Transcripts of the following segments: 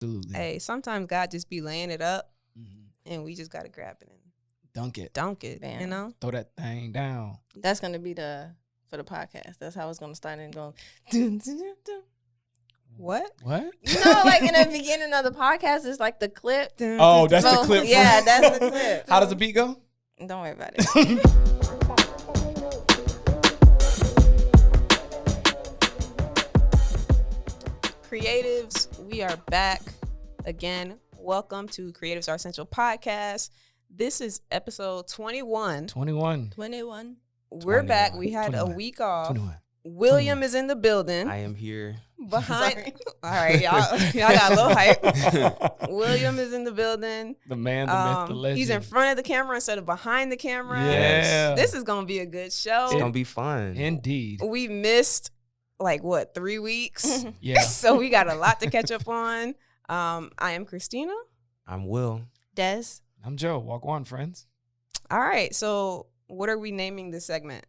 Absolutely. Hey, sometimes God just be laying it up, and we just gotta grab it and dunk it. Bam. You know, Throw that thing down. That's gonna be for the podcast. That's how it's gonna start and go. Dun, dun, dun, dun. what? You know, like in the beginning of the podcast, it's like the clip. Oh, that's the clip. Yeah, that's the clip. How does the beat go? Don't worry about it. Creatives, we are back again. Welcome to Creatives Are Essential Podcast. This is episode 21. 21. We're back. We had 21. A week off. 21. William is in the building. I am here. Behind. All right, y'all got a little hype. William is in the building. The man, the myth, the legend. He's in front of the camera instead of behind the camera. Yeah. This is going to be a good show. It's going to be fun. Indeed. We missed 3 weeks? Yeah. So we got a lot to catch up on. I am Christina. I'm Will. Des. I'm Joe. Walk on, friends. All right. So what are we naming this segment?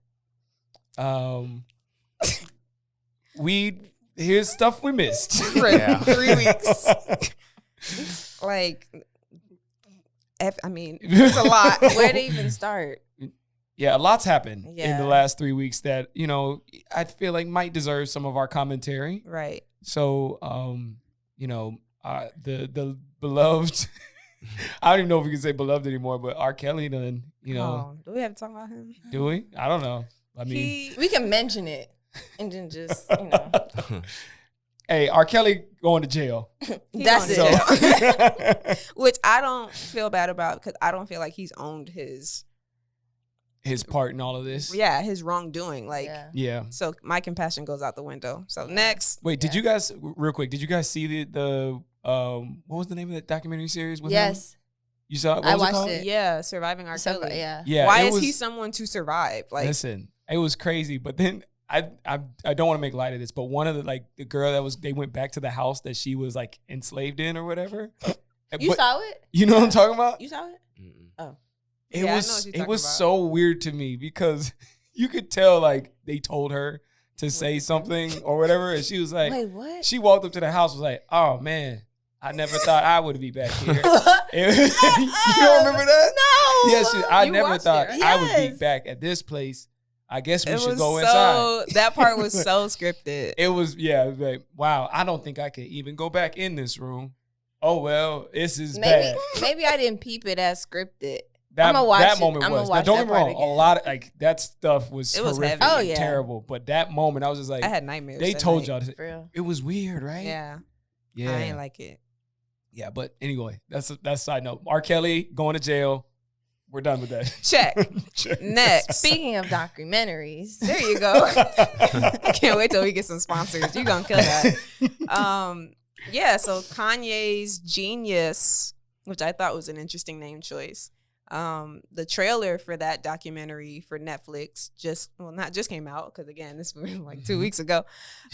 Here's stuff we missed. Yeah. 3 weeks. It's a lot. Where to even start? Yeah, a lot's happened in the last 3 weeks that, I feel like might deserve some of our commentary. Right. So, the beloved, I don't even know if we can say beloved anymore, but R. Kelly done, do we have to talk about him? Do we? I don't know. I mean, we can mention it and then just, Hey, R. Kelly going to jail. That's it. Which I don't feel bad about because I don't feel like he's owned his part in all of this. Yeah, his wrongdoing. Yeah. So my compassion goes out the window. So next. Wait, did you guys, real quick, did you guys see the what was the name of that documentary series with him? Yes. You saw it? I watched it. Yeah, Surviving R. Kelly. Yeah. Why is he someone to survive? Listen, it was crazy. But then I don't want to make light of this, but one of the girl they went back to the house that she was enslaved in or whatever. You saw it? You know what I'm talking about? You saw it? Oh. It was so weird to me because you could tell they told her to say something or whatever, and she was like, "Wait, what?" She walked up to the house, was like, "Oh man, I never thought I would be back here." You don't remember that? No. Yes, I never thought I would be back at this place. I guess we should go inside. That part was so scripted. It was like, wow, I don't think I could even go back in this room. Oh well, this is bad. Maybe I didn't peep it as scripted. That moment I'm was. Now, don't get me wrong. A lot of that stuff was horrific heavy. and terrible. But that moment, I was just like, I had nightmares. They told y'all it was weird, right? Yeah. Yeah. I ain't like it. Yeah, but anyway, that's a side note. R. Kelly going to jail. We're done with that. Check. Next. Speaking of documentaries, there you go. I can't wait till we get some sponsors. You're gonna kill that. Yeah. So Kanye's Genius, which I thought was an interesting name choice. The trailer for that documentary for Netflix just came out because again this was 2 weeks ago,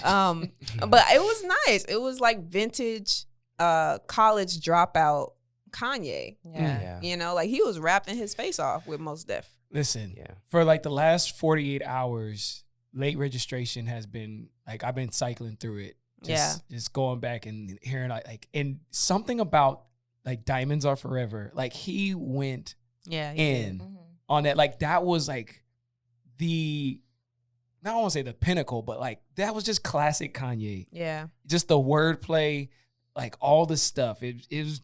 but it was nice. It was vintage college dropout Kanye. Yeah. He was rapping his face off with Mos Def. Listen, for the last 48 hours, late registration has been I've been cycling through it. Just going back and hearing and something about Diamonds Are Forever. He went in on that. That was the, I don't want to say the pinnacle, but that was just classic Kanye. Yeah. Just the wordplay, all the stuff. It was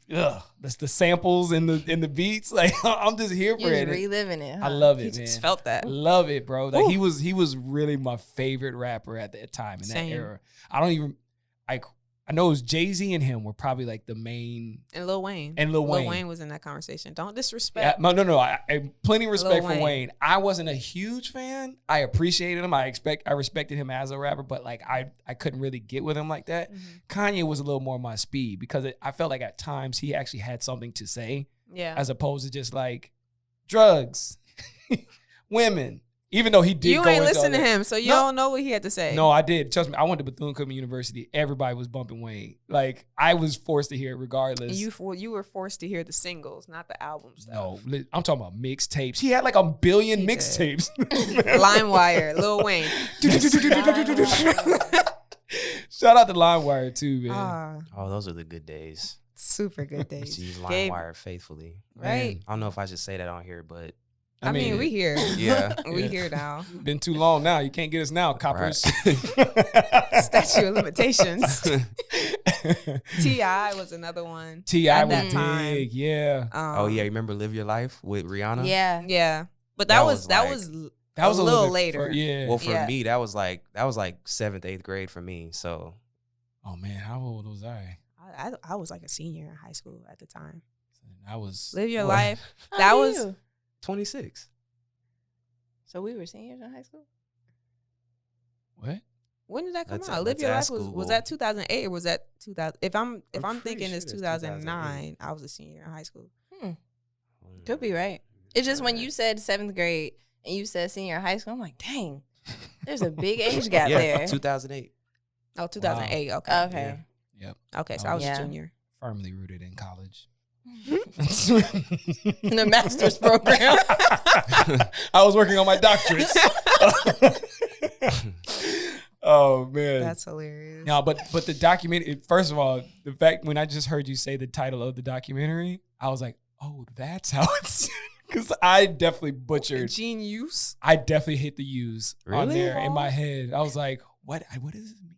that's the samples and the beats. I'm just here for it. Reliving it. Huh? I love it, man. Just felt that. I love it, bro. He was really my favorite rapper at that time in that era. I don't even I know it was Jay-Z and him were probably the main. And Lil Wayne. Lil Wayne was in that conversation. Don't disrespect. Yeah, no. I plenty of respect for Wayne. I wasn't a huge fan. I appreciated him. I respected him as a rapper, but I couldn't really get with him like that. Mm-hmm. Kanye was a little more my speed because I felt at times he actually had something to say. Yeah. As opposed to just drugs, women. Even though he did, you ain't listen to him, so you don't know what he had to say. No, I did. Trust me, I went to Bethune-Cookman University. Everybody was bumping Wayne. I was forced to hear it regardless. And you were forced to hear the singles, not the albums. No, I'm talking about mixtapes. He had a billion mixtapes. LimeWire, Lil Wayne. Shout out to LimeWire too, man. Oh, those are the good days. Super good days. Used to use Gabe- LimeWire faithfully. Right. I don't know if I should say that on here, but I mean, we here. yeah. We here now. Been too long now. You can't get us now, coppers. Statute of limitations. T.I. was another one. T.I. At was that time. big, yeah. Oh yeah, you remember "Live Your Life" with Rihanna? Yeah. Yeah. But That that was was That was a little bit later. yeah. Well, for Yeah. me, that was like 7th, 8th grade for me. So Oh man, how old was I? I was like a senior in high school at the time. I was Live Your What? Life. How That do was you? 26. So we were seniors in high school? what? when did that come Let's- out? Live let's Your Life ask was Google. that 2008 or was that 2000? If I'm pretty thinking sure it's it's 2009, I was a senior in high school. Could be right. It's just when you said 7th grade and you said senior in high school, I'm like, dang, there's a big age gap Yeah, there. 2008. Oh, 2008. Okay. Okay. Yep. Okay, so I was Yeah. a junior. Firmly rooted in college. In the master's program. I was working on my doctorates. Oh man. That's hilarious. No, but the documentary. First of all, the fact when I just heard you say the title of the documentary, I was like, oh, that's how it's. Because I definitely butchered. Genius. I definitely hit the U's on Really? there in my head. I was like, what? What does it mean?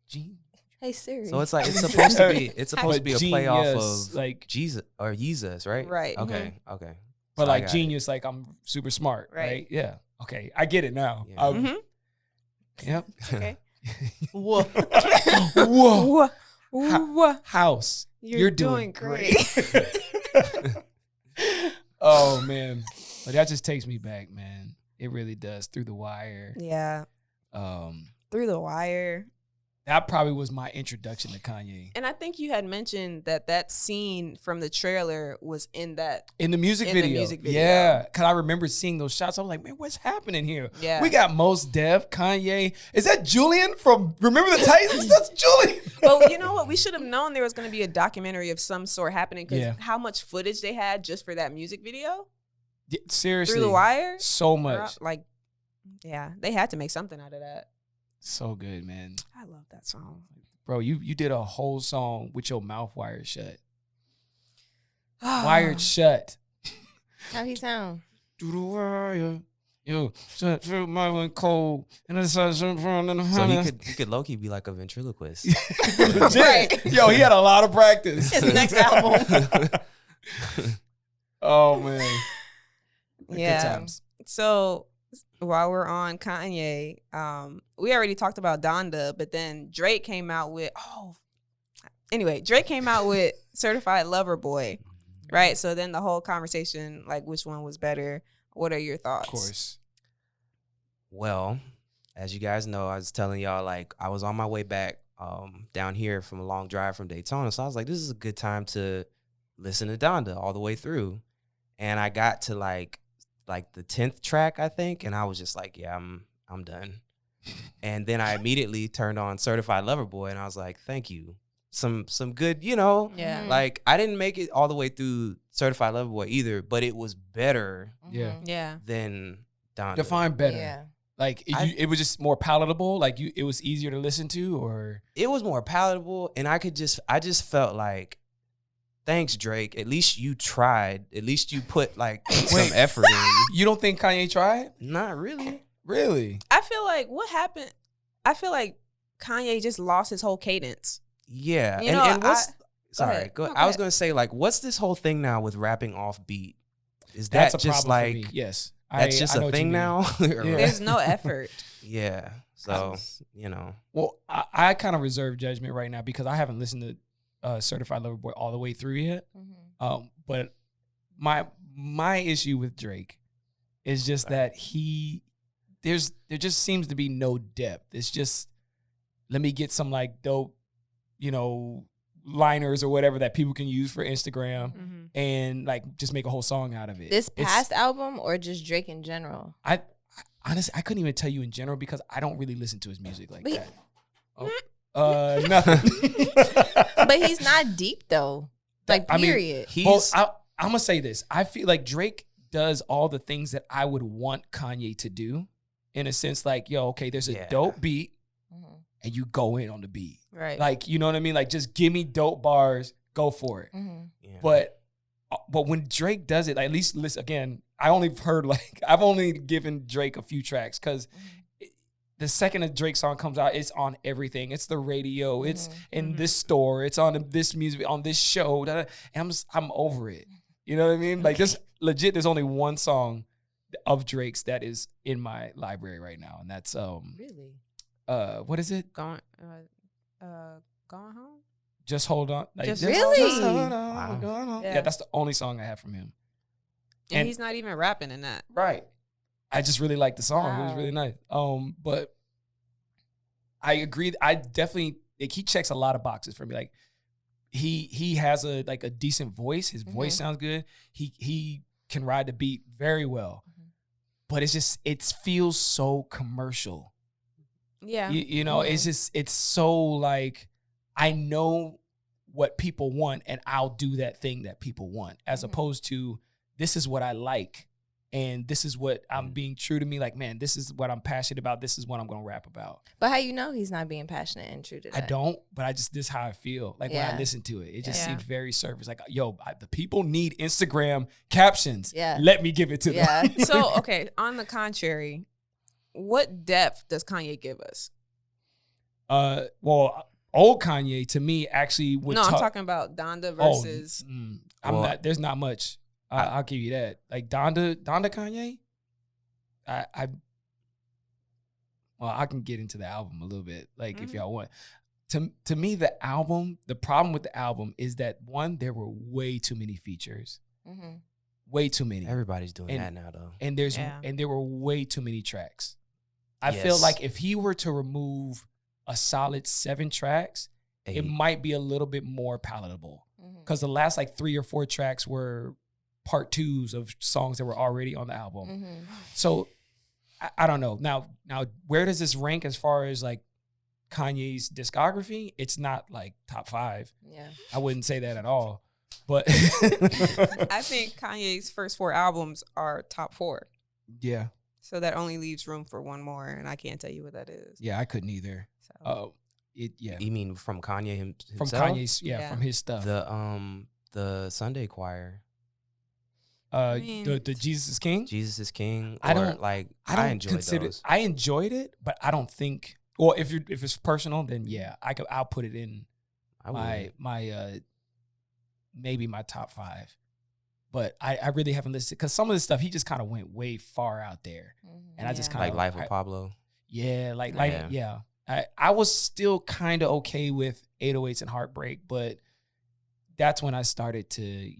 Gene. Hey Siri. So it's like it's supposed to be a play off Genius, of like, Jesus or Jesus, right? Right. Okay. Okay. but So I like got genius, like I'm super smart, right? Right. Yeah. Okay, I get it now. Yeah. Mm-hmm. Yep. Okay. Whoa. Whoa. Whoa. House. You're doing great. Oh man, but that just takes me back, man. It really does. Through the Wire. Yeah. Through the Wire. That probably was my introduction to Kanye. And I think you had mentioned that scene from the trailer was in that. In the music In the video. music video. Yeah. Because I remember seeing those shots. I was like, man, what's happening here? Yeah. We got Mos Def, Kanye. Is that Julian from Remember the Titans? That's Julian. But you know what? We should have known there was going to be a documentary of some sort happening because Yeah. how much footage they had just for that music video Yeah, seriously. through the wire. So much. Like, yeah, they had to make something out of that. So good, man. I love that song. Bro, you did a whole song with your mouth wired shut. Wired shut. How he sound? Through the wire. Yo, shut through my one cold. And the sun in front of the So honey. he could low key be like a ventriloquist. Legit. Right. Yo, he had a lot of practice. His next album. Oh man. Yeah. Good times. So while we're on Kanye, we already talked about Donda, but then Drake came out with Drake came out with Certified Lover Boy, right? So then the whole conversation, like which one was better? What are your thoughts? Of course. Well, as you guys know, I was telling y'all, like, I was on my way back down here from a long drive from Daytona. So I was like, this is a good time to listen to Donda all the way through. And I got to like the 10th track, I think. And I was just like, yeah, I'm done. And then I immediately turned on Certified Lover Boy and I was like, thank you. Some good, Yeah. like I didn't make it all the way through Certified Lover Boy either, but it was better Yeah. Yeah. than Donda. Define better. Yeah. Like it was just more palatable. Like it was easier to listen to, or It was more palatable, and I just felt like, thanks, Drake. At least you tried. At least you put like some effort in. you don't think Kanye tried? Not really. Really? I feel like what happened? I feel like Kanye just lost his whole cadence. Yeah. You know, and what's sorry, ahead. go, No, go I was ahead. gonna say, like, what's this whole thing now with rapping off beat? Is That's that a just problem for me. like Yes. that's just I know a what you thing mean. now? Or Yeah. like- There's no effort. yeah. So, Well, I kind of reserve judgment right now because I haven't listened to Certified Lover Boy all the way through yet. But my issue with Drake is just that there just seems to be no depth. It's just let me get some like dope, liners or whatever that people can use for Instagram and like just make a whole song out of it. This It's- past album or just Drake in general? I honestly I couldn't even tell you in general because I don't really listen to his music like But- that. Nothing. But he's not deep though. Like I mean, period. Well, I'm gonna say this. I feel like Drake does all the things that I would want Kanye to do, in a sense. Like, yo, okay, there's a Yeah. dope beat, and you go in on the beat. Right. Like, you know what I mean? Like, just give me dope bars, go for it. Mm-hmm. Yeah. But when Drake does it, like, at least listen again, I've only given Drake a few tracks because the second a Drake song comes out, it's on everything. It's the radio. It's in this store. It's on this music, on this show. And I'm over it. You know what I mean? Like, just legit, there's only one song of Drake's that is in my library right now. And that's, Really? what is it? Going home? Just Hold On. Like, Just Really? Just hold on, Wow. going on. Yeah. Yeah, that's the only song I have from him. And he's not even rapping in that. Right. I just really like the song. It was Wow. really nice. But I agree. He checks a lot of boxes for me. Like, he has a decent voice. His voice sounds good. He can ride the beat very well. But it feels so commercial. Yeah. You know, it's so like, I know what people want and I'll do that thing that people want, as opposed to, this is what I like and this is what I'm being true to me. Like, man, this is what I'm passionate about. This is what I'm going to rap about. But how you know he's not being passionate and true to that? I don't, but this is how I feel. Like, when I listen to it, it just seems very surface. Like, yo, the people need Instagram captions. Yeah. Let me give it to them. So, okay, on the contrary, what depth does Kanye give us? Well, old Kanye to me actually would I'm talking about Donda versus. There's not much. I'll give you that. Like, Donda Kanye, I can get into the album a little bit, like, if y'all want. To me, the problem with the album is that, one, there were way too many features. Way too many. Everybody's doing that now, though. And there were way too many tracks. I feel like if he were to remove a solid 7 tracks, it might be a little bit more palatable. Because the last 3 or 4 tracks were part 2s of songs that were already on the album. So I don't know. Now, where does this rank as far as like Kanye's discography? It's not like top 5. Yeah. I wouldn't say that at all. But I think Kanye's first 4 albums are top 4. Yeah. So that only leaves room for one more, and I can't tell you what that is. Yeah, I couldn't either. So. You mean from Kanye himself? From Kanye's, from his stuff. The Sunday Choir. The Jesus is King. Jesus is King. I enjoyed those. I enjoyed it, but I don't think. Well, if it's personal, then yeah, I'll put it in maybe my top 5. But I really haven't listened, because some of the stuff he just kind of went way far out there, and I just kind of like Life of Pablo. Yeah, I was still kind of okay with 808s and Heartbreak, but that's when I started to,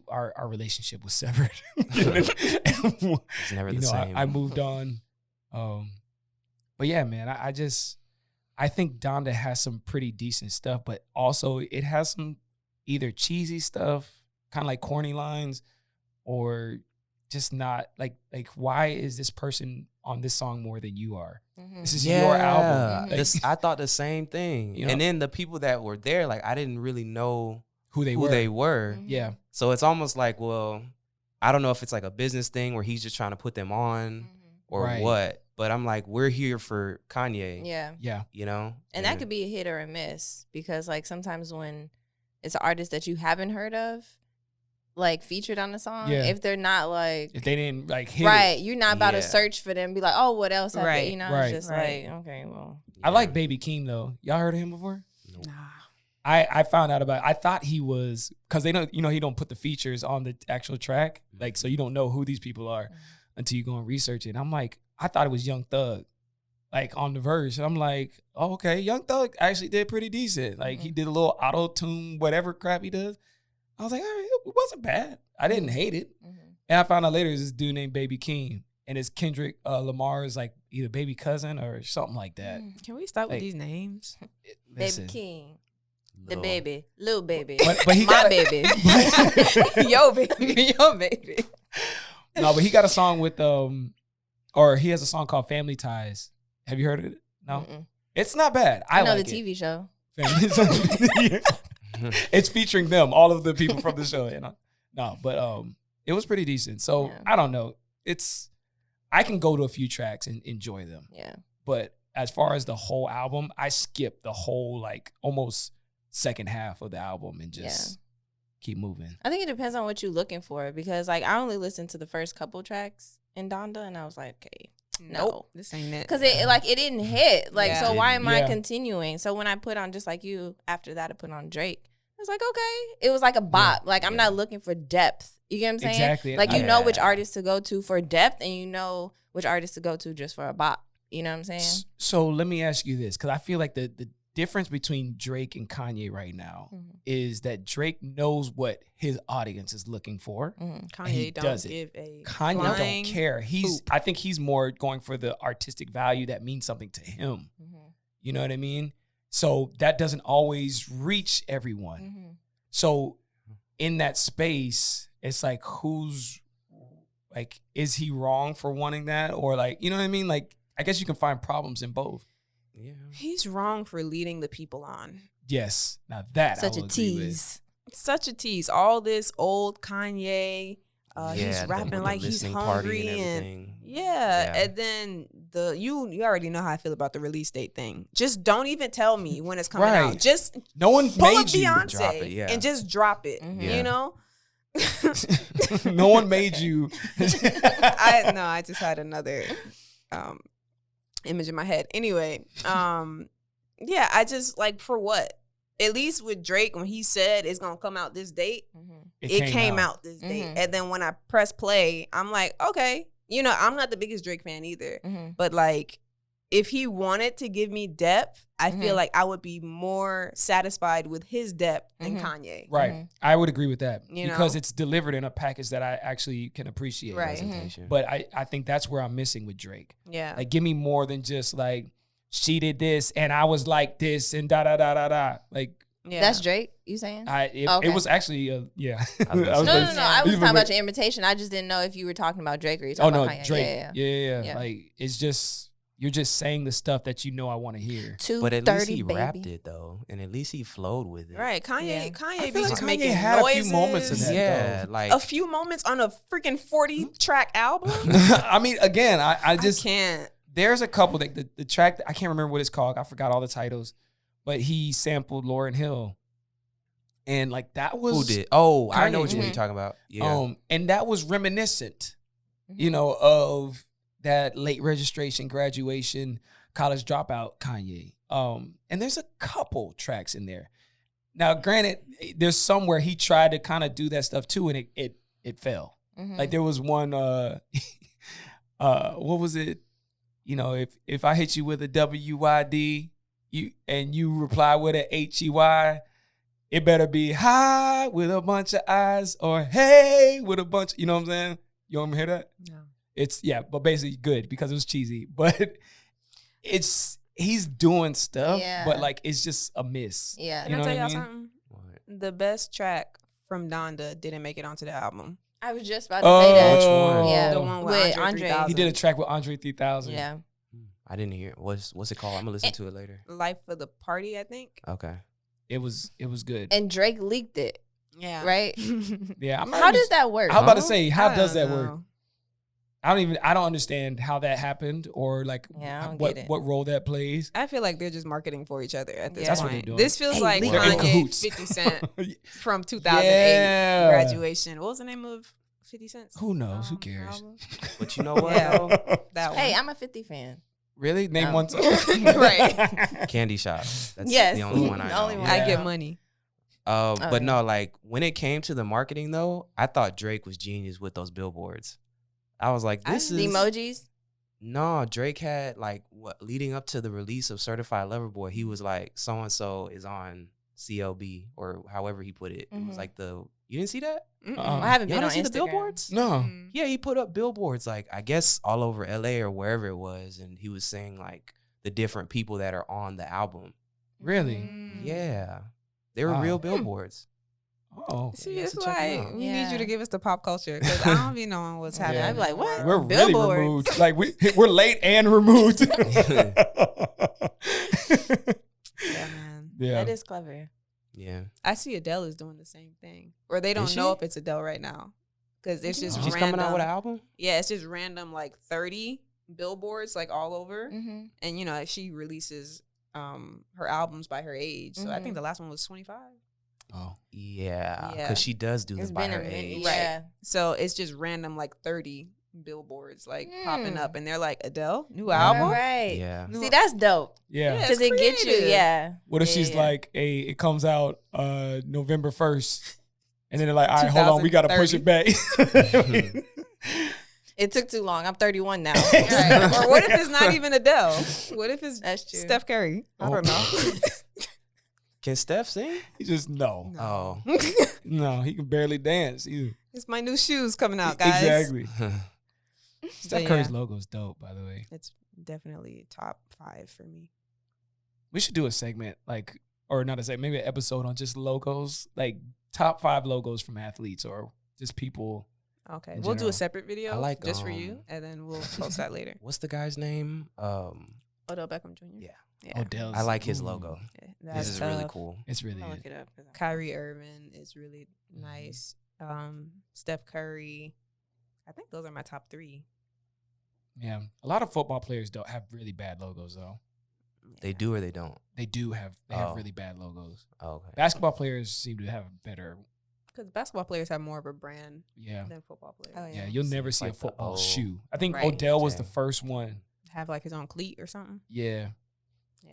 our relationship was severed. It's never the same. I moved on. But yeah, man, I think Donda has some pretty decent stuff, but also it has some either cheesy stuff, kind of like corny lines, or just not like why is this person on this song more than you are? This is your album. I thought the same thing. And then the people that were there, like, I didn't really know who they were. Yeah. So it's almost like, well, I don't know if it's like a business thing where he's just trying to put them on or what. But I'm like, we're here for Kanye. Yeah. Yeah. And that could be a hit or a miss, because like sometimes when it's an artist that you haven't heard of, like featured on the song, if they're not like, if they didn't like hit it, you're not about to search for them and be like, oh, what else have they, Right. It's just like, okay, well. I like Baby Keem though. Y'all heard of him before? Nah. I found out about it. I thought he was, because they don't, he don't put the features on the actual track, like, so you don't know who these people are until you go and research it. And I'm like, I thought it was Young Thug, like on the verse, and I'm like, oh, okay, Young Thug actually did pretty decent. Like he did a little auto tune, whatever crap he does. I was like, all right, it wasn't bad. I didn't hate it. And I found out later it's this dude named Baby Keem, and it's Kendrick Lamar's like either baby cousin or something like that. Can we stop with these names? Listen. Baby King. The baby, little baby, but he my baby, yo baby, your baby. No, but he got a song with or he has a song called Family Ties. Have you heard of it? No, it's not bad. I know like the TV show. It's featuring them, all of the people from the show. No, but it was pretty decent. So I don't know. I can go to a few tracks and enjoy them. Yeah, but as far as the whole album, I skipped the whole like almost second half of the album and just keep moving. I think it depends on what you're looking for because like I only listened to the first couple tracks in Donda and I was like, okay, nope, this ain't it. Because it didn't hit. Like, so why am I Yeah. continuing? So when I put on Just Like You, after that I put on Drake. It's like, okay. It was like a bop. Yeah. Like, I'm not looking for depth. You get what I'm saying? Exactly. Like, you know which Yeah. artist to go to for depth and you know which artist to go to just for a bop. You know what I'm saying? So let me ask you this, because I feel like the difference between Drake and Kanye right now is that Drake knows what his audience is looking for. Kanye he don't does it. give a Kanye flying don't care. I think he's more going for the artistic value that means something to him. You know what I mean? So that doesn't always reach everyone. So in that space, it's like, who's like, is he wrong for wanting that? Or like, you know what I mean? Like, I guess you can find problems in both. Yeah. He's wrong for leading the people on. Yes. Now that Such I a will agree with. tease. Such a tease. All this old Kanye, he's the- rapping with the like he's listening party hungry and everything. and then you already know how I feel about the release date thing. Just don't even tell me when it's coming out. Right. Just No one pull up made you. Beyonce drop it, yeah. and just drop it. Yeah. You know. No one made you. I just had another image in my head. Anyway, yeah, I just like, for what? At least with Drake, when he said it's gonna come out this date, it came out this date. And then when I press play, I'm like, okay, you know, I'm not the biggest Drake fan either, but like, if he wanted to give me depth, I feel like I would be more satisfied with his depth than Kanye. Right. I would agree with that. You because know? it's delivered in a package that I actually can appreciate. Right. Presentation. But I think that's where I'm missing with Drake. Yeah. Like, give me more than just like, she did this and I was like this and da da da da da. Like, Yeah. That's Drake, you saying? it was actually yeah. I was No, I was you talking about remember- your invitation. I just didn't know if you were talking about Drake or you Oh talking no, about Kanye. Drake. Yeah. Yeah. Like, it's just, you're just saying the stuff that you know I want to hear. But at least 2:30, he baby. rapped it though, and at least he flowed with it. Right. Kanye Yeah. Kanye be feel like just Kanye making had a few noises. moments of that. Yeah, though. like A few moments on a freaking 40-track album. I mean, again, I just can't. there's a couple that the track, I can't remember what it's called. I forgot all the titles, but he sampled Lauryn Hill, and like that was who did? Oh, I know Kanye what you're did. talking about. Yeah. And that was reminiscent, you know, of that late registration, graduation, college dropout Kanye. And there's a couple tracks in there. Now, granted, there's some where he tried to kind of do that stuff too, and it fell. Like there was one, what was it? You know, if I hit you with a WYD, you reply with a HEY, it better be hi with a bunch of eyes or hey with a bunch. You know what I'm saying? You want me to hear that? No. It's but basically good because it was cheesy. But he's doing stuff, Yeah. but like it's just a miss. Yeah. You Can know I tell what I y'all mean? something? What? The best track from Donda didn't make it onto the album. I was just about to say that. Which one? Yeah. The one with With Andre Andre. 3000. He did a track with Andre 3000. Yeah. I didn't hear it. What's it called? I'm gonna listen to it later. Life for the Party, I think. Okay. It was good. And Drake leaked it, Yeah. right? Yeah. I'm not How even- does that work? I was about to Huh? say, how I does don't that work? know. I don't understand how that happened or like Yeah, I don't what get it. what role that plays. I feel like they're just marketing for each other at this Yeah. That's what point. they're doing. This feels Hey, like leak They're in Kanye, cahoots. 50 Cent from 2008 Yeah. graduation. What was the name of 50 Cent's? Who knows? Who cares? album? But you know what? Yeah. though? That one. Hey, I'm a 50 fan. Really? Name No. one song. Right. Candy Shop. That's Yes. the only one I The know. only one. I Yeah. get money. But yeah. no, like when it came to the marketing though, I thought Drake was genius with those billboards. I was like, this The is emojis. no. Drake had like what leading up to the release of Certified Lover Boy. He was like, so and so is on CLB or however he put it. It was like you didn't see that? Mm-mm. I haven't Y'all been on didn't see Instagram. the billboards? No. Mm. Yeah, he put up billboards like I guess all over LA or wherever it was, and he was saying like the different people that are on the album. Really? Mm. Yeah, they were Wow. real billboards. Oh. See, You have it's to check 'em like out. we need Yeah. you to give us the pop culture because I don't be knowing what's Yeah. happening. I'd be like, what? We're really Billboards. removed. Like we're late and removed. Yeah, man. Yeah. That is clever. Yeah, I see Adele is doing the same thing, or they don't Is know she? if it's Adele right now because it's just she's random. coming out with an album. Yeah, it's just random like 30 billboards like all over. Mm-hmm. And you know, she releases her albums by her age. So I think the last one was 25. Oh yeah, Yeah. because she does do this by her age. Yeah. So it's just random like 30 billboards like popping up, and they're like, Adele, new All album. right. Yeah. See, that's dope. Yeah. Yeah. Because It's it gets you, creative. yeah. What if Yeah, she's yeah. like, it comes out November 1st, and then they're like, all right, hold on, we gotta push it back. It took too long. I'm 31 now. Right. Or what if it's not even Adele? What if it's That's true. Steph Curry? I don't know. Can Steph sing? He just no, Oh. no, he can barely dance either. It's my new shoes coming out, guys. Exactly. But Steph Curry's logo is dope, by the way. It's definitely top 5 for me. We should do a segment, like, or not a segment, maybe an episode on just logos, like top 5 logos from athletes or just people. Okay, In we'll do general. a separate video I like, just for you, and then we'll post that later. What's the guy's name? Odell Beckham Jr. Yeah. Yeah. Odell's. I like his Ooh, logo. Yeah, This that's is really tough. cool. It's really I'll good. look it up. Kyrie Irving is really nice. Steph Curry. I think those are my top 3. Yeah, a lot of football players don't have really bad logos though. They do or they don't? They do have. They Oh. have really bad logos. Oh, okay. Basketball players seem to have better. Because basketball players have more of a brand Yeah, than football players. Oh, yeah. You'll never see a like the football old- shoe. I think Right. Odell was the Dang. first one. Have like his own cleat or something. Yeah. Yeah.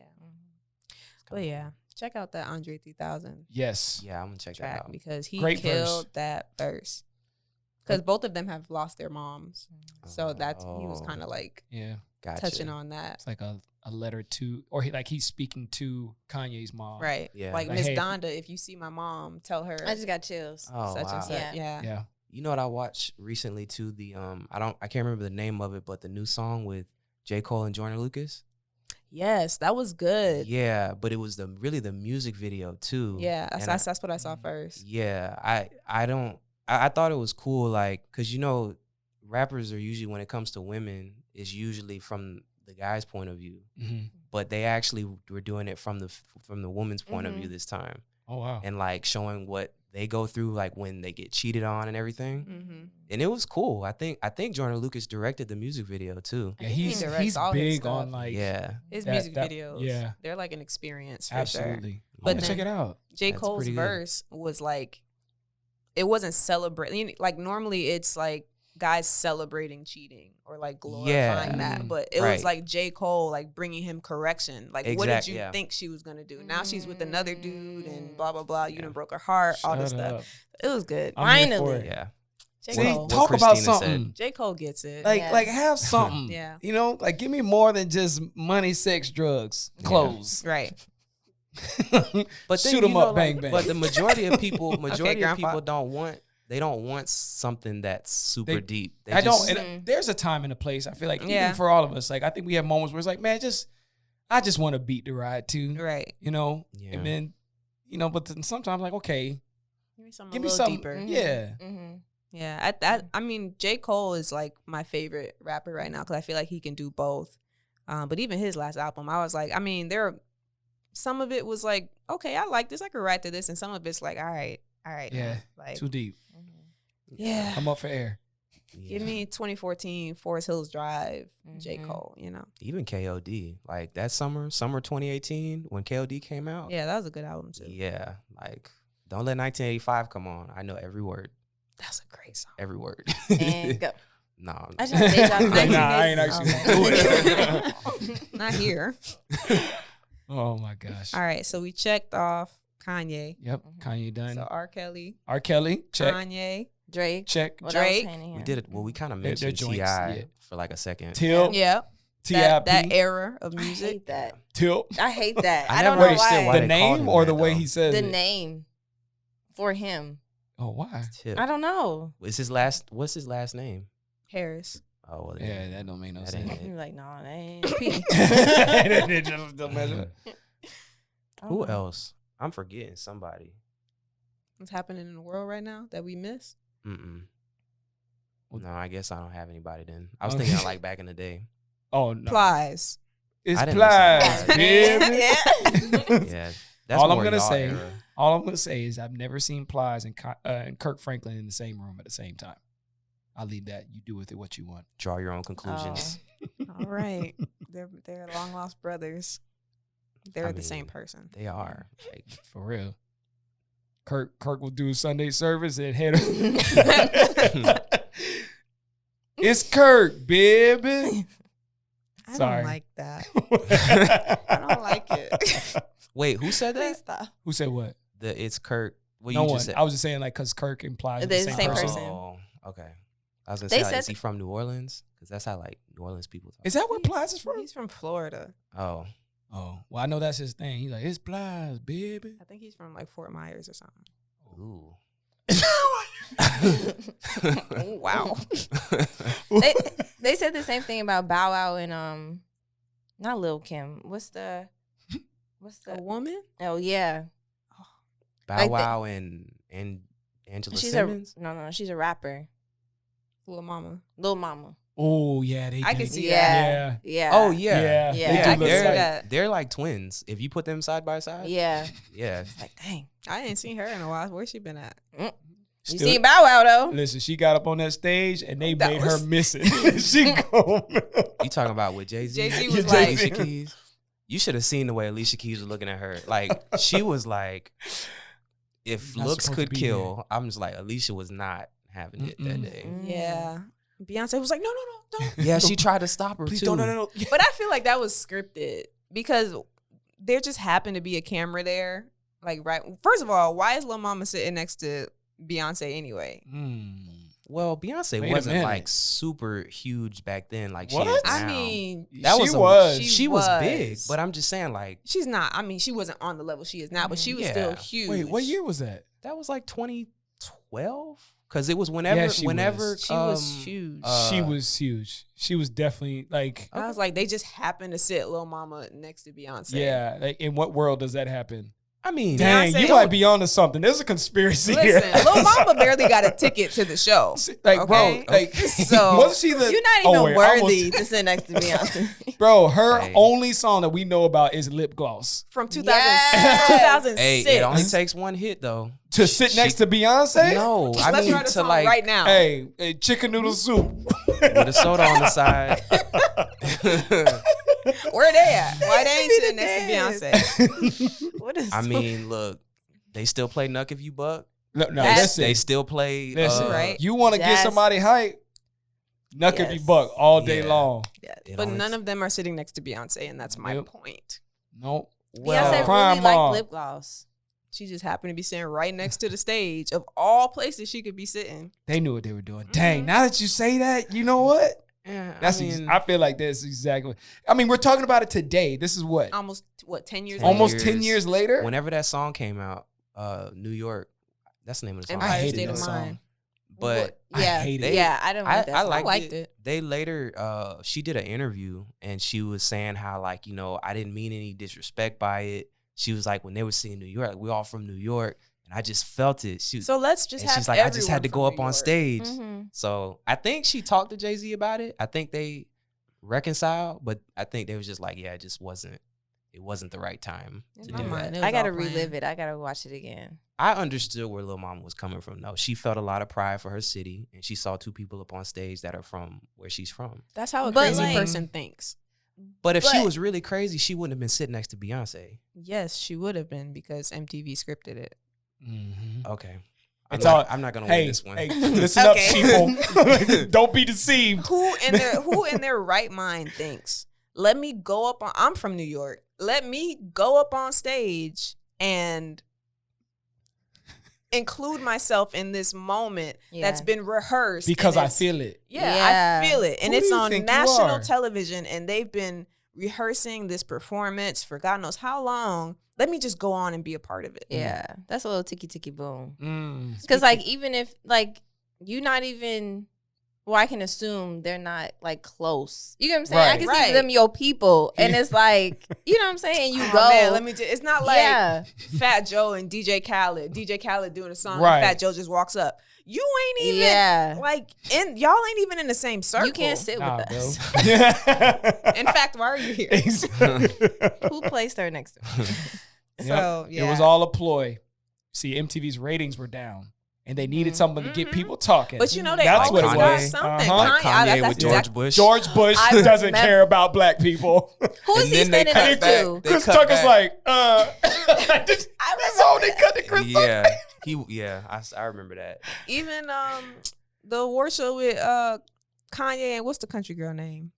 But yeah, check out that Andre 3000 Yes. Yeah, I'm gonna check that track out. because he Great killed verse. that verse. Because both of them have lost their moms, so that's he was Oh. kind of like Yeah. Gotcha. touching on that, It's like a letter to, or he's speaking to Kanye's mom. right? Yeah. Like Like, Miss hey, if- Donda, if you see my mom, tell her I just got chills. Oh, such wow. and such. Yeah. Yeah. You know what I watched recently too? The I can't remember the name of it, but the new song with J. Cole and Jordan Lucas. Yes, that was good. Yeah, but it was the music video too. Yeah, And that's what I saw first. Yeah, I thought it was cool, like, cause you know, rappers are usually, when it comes to women, is usually from the guy's point of view, Mm-hmm. but they actually were doing it from the woman's point of view this time, Oh wow. and like showing what they go through, like when they get cheated on and everything, Mm-hmm. and it was cool. I think Jordan Lucas directed the music video too. Yeah, think he he's directs all his big on stuff. like Yeah, His that- music that- videos, yeah. they're like an experience for sure. absolutely. But But then- check it out. J. That's Cole's pretty good. verse was like, it wasn't celebrating. Like normally it's like guys celebrating cheating or like glorifying that, Mm. but it Right. was like J. Cole like bringing him correction. Like, what did you yeah. think she was gonna do? Now she's with another dude and Mm. blah blah blah. You Yeah. done broke her heart. All this Shut stuff. up. It was good. I'm here for Finally. it. yeah. J. See, Cole. talk about Christina said. something. J. Cole gets it. Like, Yes. like have something. Yeah. You know, like give me more than just money, sex, drugs, Yeah. clothes. Right. But then, Shoot 'em you up, know, bang, like, bang. But the majority of people, Grandpa. don't want something that's super They- deep. They I just- don't. And there's a time and a place. I feel like Yeah. even for all of us, like I think we have moments where it's like, man, I just want to beat the ride too. Right. You know, Yeah. and then, but then sometimes like, okay, Give me something give a me little something. deeper. Yeah. Mm-hmm. Yeah, I mean, J. Cole is like my favorite rapper right now because I feel like he can do both. But even his last album, I was like, I mean, some of it was like, okay, I like this, I could write to this, and some of it's like, all right, Yeah. man. Like, Too deep. yeah. I'm up for air. yeah. Give me 2014 Forest Hills Drive, J. Mhm. Cole. Even KOD, like that summer 2018 when KOD came out. Yeah, that was a good album too. Yeah, like don't let 1985 come on. I know every word, That's a great song. every word. And go. No, I just have deja vu. Like, nah, I ain't actually Okay. do it. Not here. Oh my gosh. All right, so we checked off Kanye. Yep. Kanye done. So R. Kelly, R. Kelly, check. Kanye. Drake. Check. What else Drake. hanging we here? did it. Well, we kind of They're mentioned joints, Ti yeah. for like a second. Till. Yeah. T.I.P. That era of I music. hate that. Till. I hate that. I I don't never know understood why. why The they called name him or that, the way though. he says The it? name for him. Oh, why? Tip. I don't know. What's his last name? Harris. Oh, well, Yeah, that don't make no That sense. ain't I'm it. like, no, that ain't P. It just don't measure. Who else? I'm forgetting somebody. What's happening in the world right now that we miss? Mm-mm. Well- No, I guess I don't have anybody then. I was Okay. thinking of like back in the day. Oh no. Plies. It's I didn't Plies, listen to baby. Yeah, that's All I'm more gonna y'all say- era. All I'm gonna say is I've never seen Plies and Kirk Franklin in the same room at the same time. I'll leave that. You do with it what you want. Draw your own conclusions. All right. They're long lost brothers. They're the same person. They are. Like, for real. Kirk will do Sunday service and head. It's Kirk, baby. I Sorry. don't like that. I don't like it. wait, who said Please that? stop. Who said what? It's Kirk. What No you one. just said? I was just saying like because Kirk implies They're the same person. Oh, okay. I was gonna They say, like, said- is he from New Orleans? Because that's how like New Orleans people talk. Is that where Plies is from? He's from Florida. Oh, Oh, well, I know that's his thing. He's like, it's Plies, baby. I think he's from like Fort Myers or something. ooh. Oh, wow. They said the same thing about Bow Wow and not Lil Kim. What's the A woman? oh yeah. Bow Like Wow and Angela She's Simmons. she's a rapper. Lil Mama. Lil Mama. Oh, yeah. I can see Yeah. that. Yeah. Oh yeah, Yeah. Yeah. They do look they're like- that. they're like twins. If you put them side by side, Yeah. yeah. It's like, dang. I ain't seen her in a while. Where's she been at? You Still- seen Bow Wow though? Listen, she got up on that stage and they That made was- her miss it. She go. You talking about with Jay-Z? Jay-Z was Yeah, like, Jay-Z. Alicia Keys. You should have seen the way Alicia Keys was looking at her. Like she was like, if Not looks supposed to could be kill, I'm just like Alicia was not having it that Mm-mm. day. yeah. Beyonce was like, no, don't. Yeah, she tried to stop her Please too. don't, no. But I feel like that was scripted because there just happened to be a camera there. Like, right. First of all, why is Lil Mama sitting next to Beyonce anyway? Well, Beyonce Wait a wasn't minute. like super huge back then, like What? she is now. I mean, that she was was. she was big, was. but I'm just saying like she's not. I mean, she wasn't on the level she is now, but she was Yeah. still huge. Wait, what year was that? that was like 2012 because it was whenever Yeah, she whenever was. She was huge. She was huge. She was definitely like, I was like, they just happened to sit Lil Mama next to Beyonce. yeah. Like, in what world does that happen? I mean, Dang, Beyonce- you might be onto something. There's a conspiracy Listen, here. Lil Mama barely got a ticket to the show. Like, Okay. bro, like, So, wasn't she the? You're not Oh, even wait, I almost- worthy to sit next to Beyonce. Bro, her Hey. only song that we know about is Lip Gloss. From Yes. 2006. hey, it only takes one hit though. To sit next to Beyonce? No, I Let's mean write a to song like right now. Hey, chicken noodle soup. with a soda on the side. Where they at? Why they ain't Be sitting the next to dance. Beyonce? What is I mean, look, they still play Nuck If You Buck. No, That's- listen. They still play. Listen, Right. You want to get Yes. somebody hype? Nuck if you Yes. buck all day Yeah. long. it But only- none of them are sitting next to Beyonce, and that's my Nope. point. Nope. Beyonce Crime really Mom. liked lip gloss. She just happened to be sitting right next to the stage of all places she could be sitting. They knew what they were doing. Dang, now that you say that, you know what? Yeah, That's I feel like that's exactly. I mean, we're talking about it today. This is what? Almost, 10 years Almost later? 10 years later? Whenever that song came out, New York, that's the name of the song. Empire I hated State that of song. Mind. But I Yeah, hate it. yeah, I don't like that. I song. liked liked it. it. They later, she did an interview and she was saying how like, you know, I didn't mean any disrespect by it. She was like, when they were singing New York, like, we all from New York, and I just felt it. So let's just and have she's like, I just had to everyone go from up New on York. stage. Mhm. So I think she talked to Jay-Z about it. I think they reconciled, but I think they was just like, yeah, it wasn't the right time In to my do mind, that. it was I gotta all planned. relive it. I gotta watch it again. I understood where Lil Mama was coming from though. She felt a lot of pride for her city and she saw two people up on stage that are from where she's from. That's how a But, crazy like- person thinks. But if she But- was really crazy, she wouldn't have been sitting next to Beyonce. Yes, she would have been because MTV scripted it. Mhm. Okay. It's all- I'm not gonna Hey, win this one. hey, listen Okay. up, people. Don't be deceived. Who in their right mind thinks, let me go up on, I'm from New York, let me go up on stage and include myself in this moment that's Yeah. been rehearsed. Because and I it's- feel it. Yeah, Yeah. I feel it. And Who do it's you on think you national are? television and they've been rehearsing this performance for God knows how long. Let me just go on and be a part of it. Yeah, that's a little ticky boom. Mm. Because like even if like you not even, well, I can assume they're not like close. You know what I'm saying? I Right. can Right. see them your people, and it's like you know what I'm saying. You Oh, go. man, let me just, it's not like yeah, Fat Joe and DJ Khaled. DJ Khaled doing a song Right. and Fat Joe just walks up. You ain't even yeah. like y'all ain't even in the same circle. You can't sit Nah, with bro. us. In fact, why are you here? Who placed her next to me? So yeah. It was all a ploy. See, MTV's ratings were down. and they needed someone to get people talking. But you know, they That's always what it got was. something. Like Kanye that's with George Bush. George Bush I doesn't remember- care about black people. Who is And he then they standing cut next back. to? They Chris cut Tucker's back. like, I so they cut to Chris Tucker. I remember that. Even the award show with Kanye and what's the country girl name?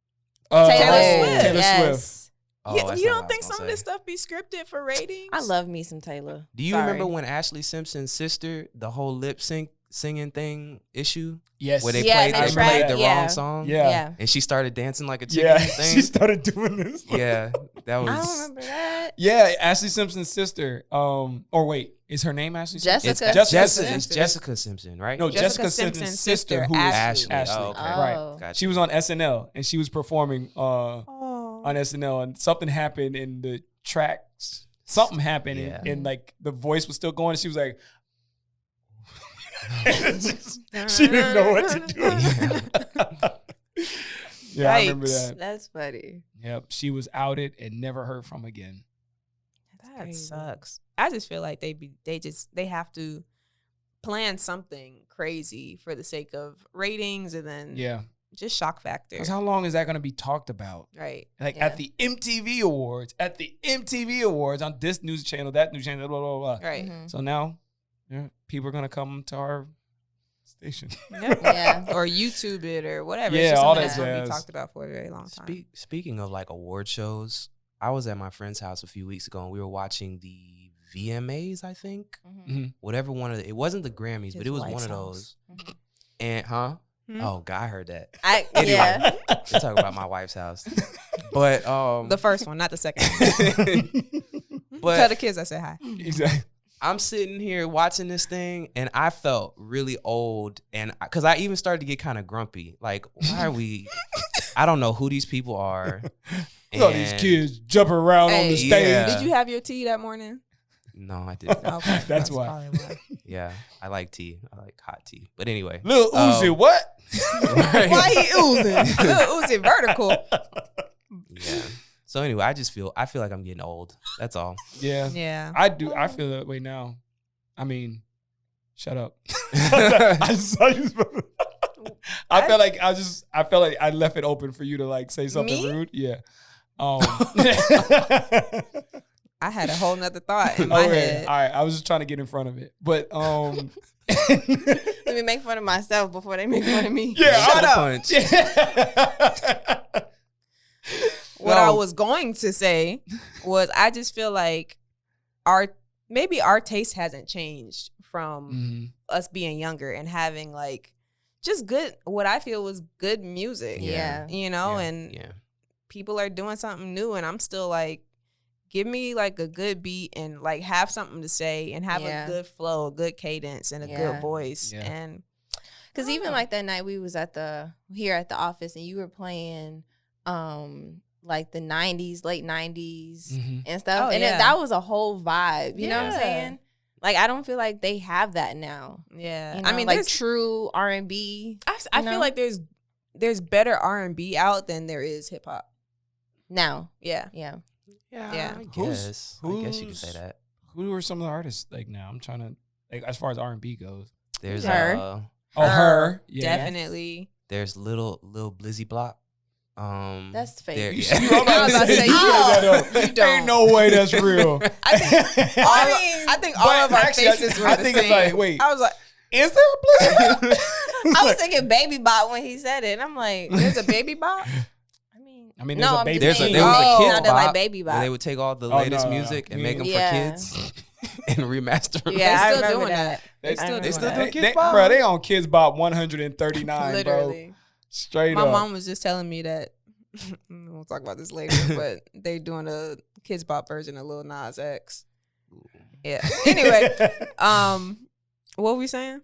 Taylor Swift. Taylor Yes. Swift. Oh, You that's don't not what I think was some gonna of this say. stuff be scripted for ratings? I love me some Taylor. Do you Sorry. remember when Ashley Simpson's sister, the whole lip sync singing thing issue? Yes. Where they Yeah, played, and they the played track, the yeah. wrong song? Yeah. And she started dancing like a chicken Yeah, thing? she started doing this. Yeah, that was. I don't remember that. Yeah, Ashley Simpson's sister. Or wait, is her name Ashley Simpson? Jessica. It's Jessica Jessica, Simpson. it's Jessica Simpson, right? No, Jessica Jessica Simpson's Simpson's sister, sister, who is Ashley. Ashley. Oh, okay. Right. Oh. Gotcha. She was on SNL and she was performing Oh. on SNL, and something happened in the tracks. Something happened, Yeah. and like the voice was still going. And she was like, she didn't know what to do. Yeah, I remember that. That's funny. Yep, she was outed and never heard from again. That crazy. sucks. I just feel like they have to plan something crazy for the sake of ratings and then Yeah, just shock factor. because how long is that going to be talked about? Right. Like Yeah. at the MTV Awards, on this news channel, that news channel, blah blah blah. Right. Mhm. So now, people are gonna come to our station. Yeah. Or YouTube it or whatever. Yeah, It's just all something that that's going to jazz. be talked about for a very long time. Speaking of like award shows, I was at my friend's house a few weeks ago and we were watching the VMAs, I think. Mhm. Whatever one of it wasn't the Grammys, but His it was wife's one of house. those. Mhm. And Hmm? oh God, I heard that. Yeah. Anyway. We're talking about my wife's house. But The first one, not the second one. But- Tell the kids I said hi. Exactly. I'm sitting here watching this thing and I felt really old, and because I even started to get kind of grumpy. Like, why are we? I don't know who these people are. Look at these And- kids jumping around on the Hey, stage. Yeah. Did you have your tea that morning? No, I didn't. Okay. That's why. probably why. Yeah, I like tea. I like hot tea. But anyway, Lil Uzi, what? Right. Why he oozing? Lil Uzi vertical. yeah. So anyway, I feel like I'm getting old. That's all. Yeah, Yeah. I do. I feel that way now. I mean, shut up. I saw you. I felt like I felt like I left it open for you to like say something Me? rude. Yeah. I had a whole nother thought in my Okay. head. All right. I was just trying to get in front of it, but Let me make fun of myself before they make fun of me. yeah. Shut up. Punch. What I No. was going to say was I just feel like maybe our taste hasn't changed from Mhm. us being younger and having like just good, what I feel was good music. Yeah. You know, Yeah. and Yeah. people are doing something new and I'm still like, give me like a good beat and like have something to say and have Yeah. a good flow, a good cadence and a Yeah. good voice. Yeah. And Because even like that night we was here at the office and you were playing like the 90s, late 90s Mhm. and stuff. Oh, and yeah. that was a whole vibe. You know what I'm Yeah. saying? Like I don't feel like they have that now. yeah, You know? I mean, like there's true R&B I you know? feel like there's better R&B out than there is hip hop. now. Yeah. Yeah. Yeah. I Who's- guess. I guess you can say who's- that. Who are some of the artists like now? I'm trying to like as far as R&B goes. There's Her. Oh, her. Yeah. Definitely. there's little Blizzy Block. That's fake. there- You yeah. see, I'm about to say, you Oh, made that up. you don't. Ain't no way that's real. I think I think all But of our actually, faces were I the think same. it's like, wait, I was like, is there a Blizzard? I was thinking Baby Bot when he said it. I'm like, there's a baby bop. I mean, there's no, a I'm Baby just There's saying a there was Oh. a it kids sounded bop like Baby where they Bot. would take all the Oh, latest no, no. music and make them Yeah. for kids and remaster them. Yeah, I They still remember doing that. They still I doing remember that. that. Kids Bop? Bro, they on Kids Bop 139, bro. Literally. Straight My up. mom was just telling me that we'll talk about this later, but they doing a Kids Bop version of Lil Nas X. Yeah. Anyway, what were we saying?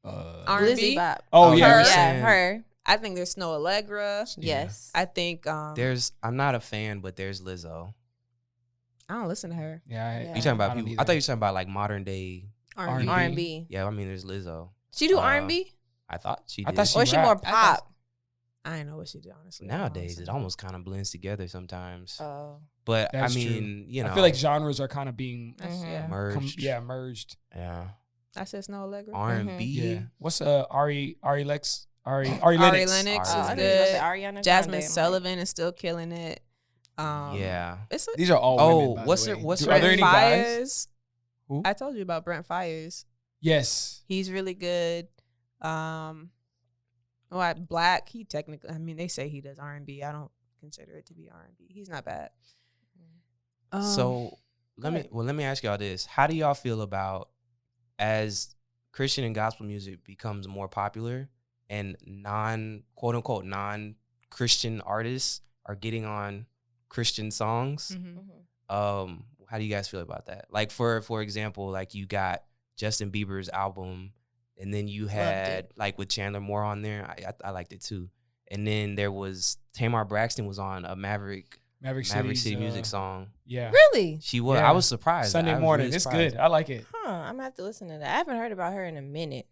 R&B? Lizzie Bop. Oh, Oh, yeah. Her. we Yeah, saying- her. I think there's Snow Allegra. Yeah. Yes. I think I'm not a fan, but there's Lizzo. I don't listen to her. Yeah. Yeah. You talking about I don't people? either. I thought you were talking about like modern day. R&B. R&B. Yeah, I mean, there's Lizzo. She do Uh, R&B? I thought she I did. thought she Or she more rapped. pop? I didn't know what she did, honestly. Nowadays, it almost kind of blends together sometimes. Oh. But That's I true. mean, you know, I feel like genres are kind of being Yeah. merged. merged. Yeah. I said Snow Allegra. R&B. Yeah. What's Ari Lennox? Ari Lennox. Lennox Ari is Lennox. good. Ariana Jasmine Grande, Sullivan is still killing it. Yeah. It's These are all Oh, women, by what's the her- way. what's Are her- there any Brent guys? Fires. Who? I told you about Brent Fires. Yes. He's really good. Black. He technically, I mean, they say he does R&B. I don't consider it to be R&B. He's not bad. So let me ask y'all this: how do y'all feel about as Christian and gospel music becomes more popular and quote unquote non Christian artists are getting on Christian songs? How do you guys feel about that? Like for example, like you got Justin Bieber's album, and then you had like with Chandler Moore on there. I liked it too. And then there was Tamar Braxton was on a Maverick City Music song. Yeah. Really? She was. Yeah. I was surprised. Sunday I was morning. really It's surprised. good. I like it. Huh. I'm gonna have to listen to that. I haven't heard about her in a minute.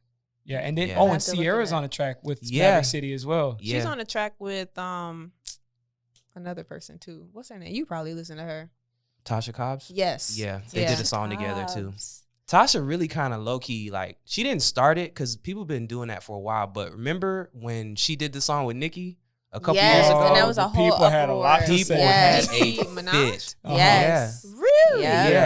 Yeah. And then Yeah. and I have to look at Sierra's that. on the track with Yeah. Maverick City as well. Yeah. She's on a track with another person too. What's her name? You probably listen to her. Tasha Cobbs. Yes. Yeah, they Yeah. did a song together too. Cobbs. Tasha really kind of low key, like she didn't start it because people been doing that for a while. But remember when she did the song with Nicki a couple years Yes, ago? and that was the a whole people had a lot to uproar. say. People Yes. had a Nicki Minaj? fit. Yes. Really? Yeah. Yeah,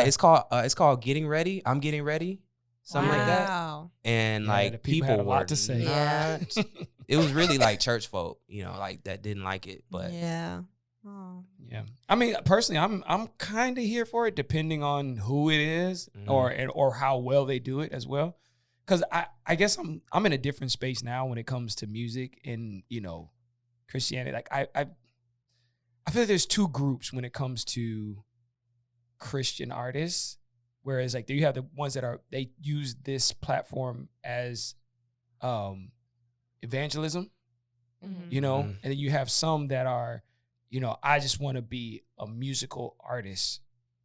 it's called Getting Ready. I'm Getting Ready, something like that. Wow. And Yeah, like the people had a lot were to say. Yeah. not- It was really like church folk, like that didn't like it. But Yeah. Oh. Yeah, I mean, personally, I'm kind of here for it, depending on who it is or how well they do it as well. Because I guess I'm in a different space now when it comes to music and Christianity. Like I feel like there's two groups when it comes to Christian artists. Whereas like you have the ones that they use this platform as evangelism, and then you have some that are. I just want to be a musical artist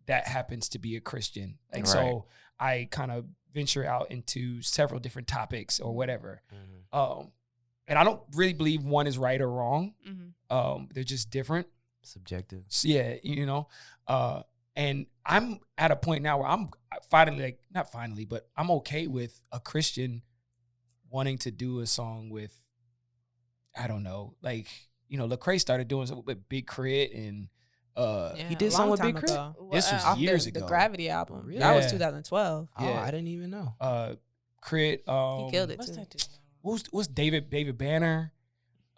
that happens to be a Christian. Like, so I kind of venture out into several different topics or whatever. And I don't really believe one is right or wrong. They're just different. subjective. So, yeah, and I'm at a point now where I'm finally, not finally, but I'm okay with a Christian wanting to do a song with, I don't know, like, Lecrae started doing something with Big Crit and he did something with Big Crit? This was Off years the ago. Gravity album. Really? That was Yeah. 2012. Oh, Yeah. I didn't even know. Crit. He killed it What's too. that dude? What's David Banner?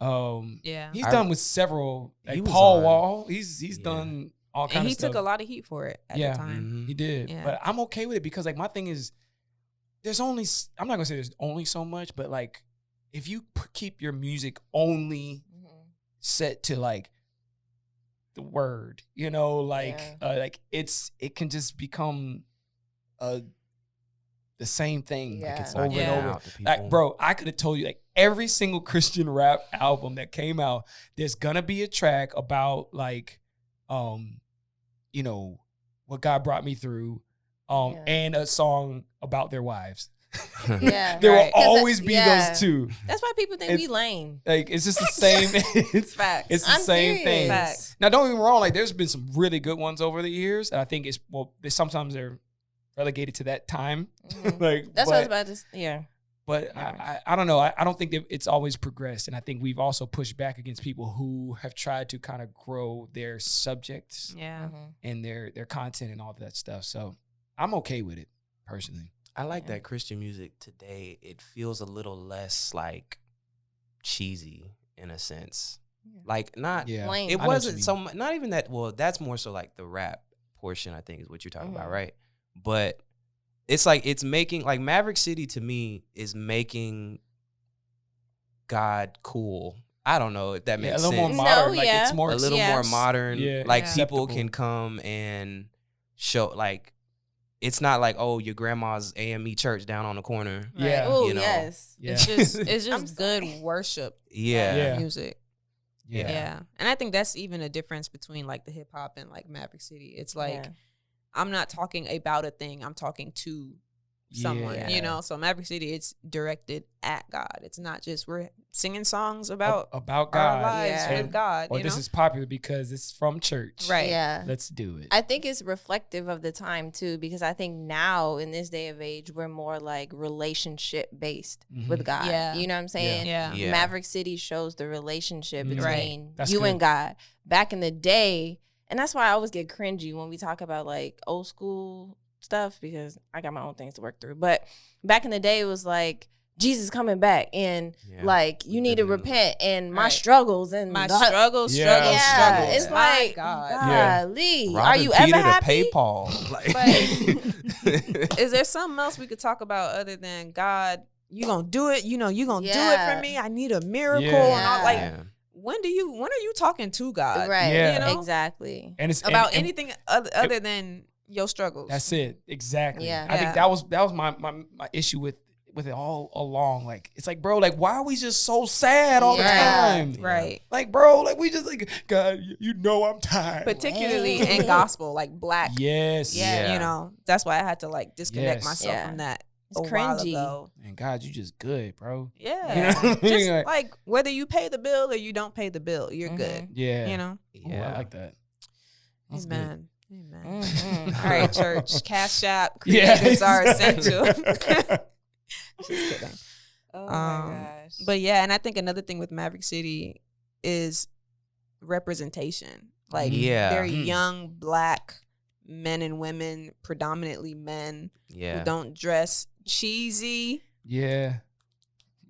Yeah. He's I- done with several, He like was Paul on- Wall. He's Yeah. done all And kinds he of stuff. took a lot of heat for it at Yeah. the time. Mhm. He did, Yeah. but I'm okay with it because like my thing is, I'm not gonna say there's only so much, but like if you keep your music only set to like the word, like it can just become the same thing. Yeah. Like it's Not over getting and over. out to people. Like, bro, I could have told you like every single Christian rap album that came out, there's gonna be a track about like, what God brought me through, and a song about their wives. Yeah, There right. will 'Cause, always be yeah. those two. That's why people think we lame. Like it's just the same. Facts. It's the I'm same serious. thing. Facts. Now, don't get me wrong. Like, there's been some really good ones over the years, and I think sometimes they're relegated to that time. Like That's what I was about to say. Yeah. But I don't know. I don't think that it's always progressed, and I think we've also pushed back against people who have tried to kind of grow their subjects Yeah. and their content and all of that stuff. So I'm okay with it personally. I like that Christian music today. It feels a little less like cheesy in a sense. Like not, Yeah, Lame. it I know what wasn't you so much, not even that. Well, that's more so like the rap portion, I think is what you're talking about, right? But it's like, it's making, like Maverick City to me is making God cool. I don't know if that makes a little sense. more modern. No, like yeah. it's more A little Yeah. more modern. Yeah, Like yeah. people acceptable. can come and show, like, it's not like, oh, your grandma's AME church down on the corner. Yeah. Oh, You know. yes. Yeah. It's I'm just good sorry. worship Yeah. Yeah. music. Yeah. Yeah. And I think that's even a difference between like the hip hop and like Maverick City. It's like I'm not talking about a thing, I'm talking to someone, Yeah. you know. So Maverick City, it's directed at God. It's not just we're singing songs about God our lives Yeah. with God. or you this know? is popular because it's from church. Right. Yeah. Let's do it. I think it's reflective of the time too, because I think now in this day of age, we're more like relationship based with God. Yeah. You know what I'm saying? Yeah. Yeah. Maverick City shows the relationship Mhm. between Right. That's you good. and God. Back in the day, and that's why I always get cringy when we talk about like old school stuff, because I got my own things to work through. But back in the day, it was like Jesus coming back, and like you need to repent, and my struggles and My God- struggles. Yeah, it's My like, God. golly, Robbing are you Peter ever happy? to pay Paul. Is there something else we could talk about other than God? You gonna do it? You know, you gonna do it for me? I need a miracle. Yeah. And all, like, Yeah. when are you talking to God? Right. Yeah. You know? Exactly. And it's About and anything other than your struggles. that's it. Exactly. Yeah. I think that was my issue with it all along. Like, it's like, bro, like, why are we just so sad all the time? Right. Like, bro, like, we just like, God, you know I'm tired. Particularly in gospel, like black. Yes. You know, that's why I had to like disconnect Yes. myself Yeah. from that It's a while cringy. ago. And God, you just good, bro. Yeah. You know what I mean? Just like whether you pay the bill or you don't pay the bill, you're good. Yeah. You know? Ooh, I like that. That's good. Amen. Amen. Mhm. All right, church. Cash App. Yeah. Creatives are essential. Just kidding. Oh my gosh. But yeah, and I think another thing with Maverick City is representation. Like Yeah. they're young black men and women, predominantly men, Yeah. who don't dress cheesy. Yeah.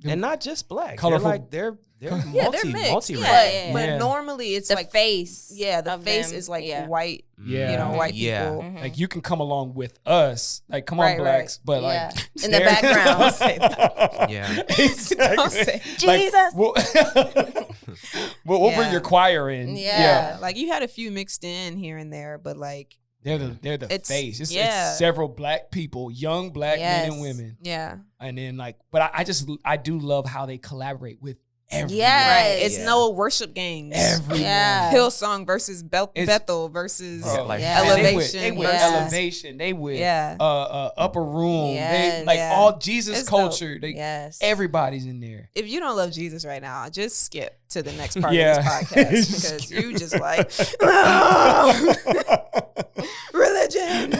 And not just black. Colorful. They're Yeah, they're mixed. multi Yeah. But Yeah. normally it's the like face. the of face them, is like yeah. white, Yeah. you know, white Yeah. people. Mhm. Like, you can come along with us. Like, come on, Right, blacks. But Yeah. like In the stare- background. Don't say that. Yeah. Exactly. Don't say- Jesus. We'll, we'll Yeah. bring your choir in. Yeah. Like you had a few mixed in here and there, but like They're the It's- face. It's yeah. several black people, young black men and Yes. women. yeah. And then like, but I do love how they collaborate with everyone. Yes. Right. It's Yeah. no worship gangs. Everyone. Yeah. Hillsong versus It's- Bethel versus Bro, like Yeah. Elevation. They with Yes. elevation. They with Yeah. upper room. They Yes. like Yeah. all Jesus It's dope. culture. They, Yes. everybody's in there. If you don't love Jesus right now, just skip to the next part Yeah. of this podcast because you just like religion.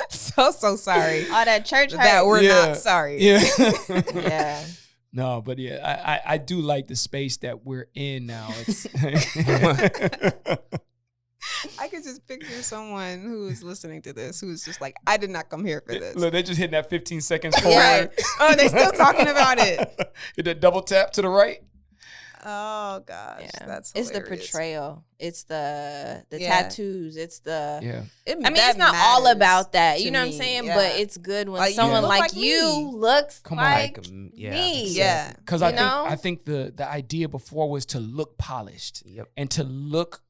so sorry All that church that hurt. we're Yeah. not sorry. Yeah. Yeah. No, but yeah, I do like the space that we're in now. It's I could just picture someone who's listening to this who's just like, I did not come here for this. Look, they're just hitting that 15 seconds forward. Right. Oh, they still talking about it. Hit that double tap to the right. Oh gosh, Yeah. that's It's the hilarious. portrayal. It's the Yeah. tattoos. It's the Yeah. I mean, it's not all about that. You to know what I'm me, saying? yeah. But it's good when Like, you someone look like, like you me. looks Come on. like yeah. me. Yeah. Because You I know? think the idea before was to look polished Yep. and to look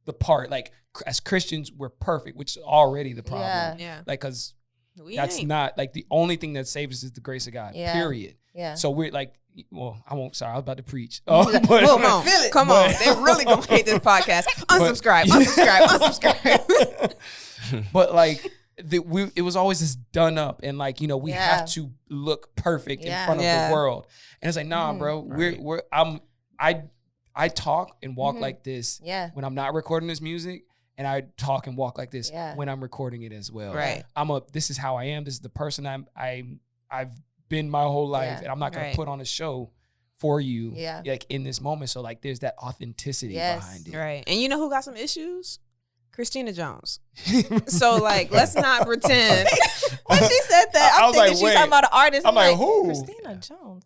the part. Like, as Christians, we're perfect, which is already the problem. Yeah. Yeah. Like, because We that's ain't. not like the only thing that saves us is the grace of God. Yeah. Period. Yeah. So we're like, well, I won't. Sorry, I was about to preach. Like, but, Come on, come on. But- They're really gonna hate this podcast. Unsubscribe, unsubscribe. but like, it was always this done up, and like, you know, we Yeah. have to look perfect in Yeah. front of Yeah. the world. And it's like, nah, Mhm. bro, Right. I talk and walk Mhm. like this Yeah. when I'm not recording this music, and I talk and walk like this Yeah. when I'm recording it as well. Right. This is how I am. This is the person I've been my whole life, Yeah. and I'm not gonna Right. put on a show for you, Yeah. like in this moment. So like, there's that authenticity Yes. behind it. Right. And you know who got some issues? Christina Jones. So like, let's not pretend. When she said that, I I'm was thinking like, she's wait. talking about an artist. I'm like, who? Christina Jones.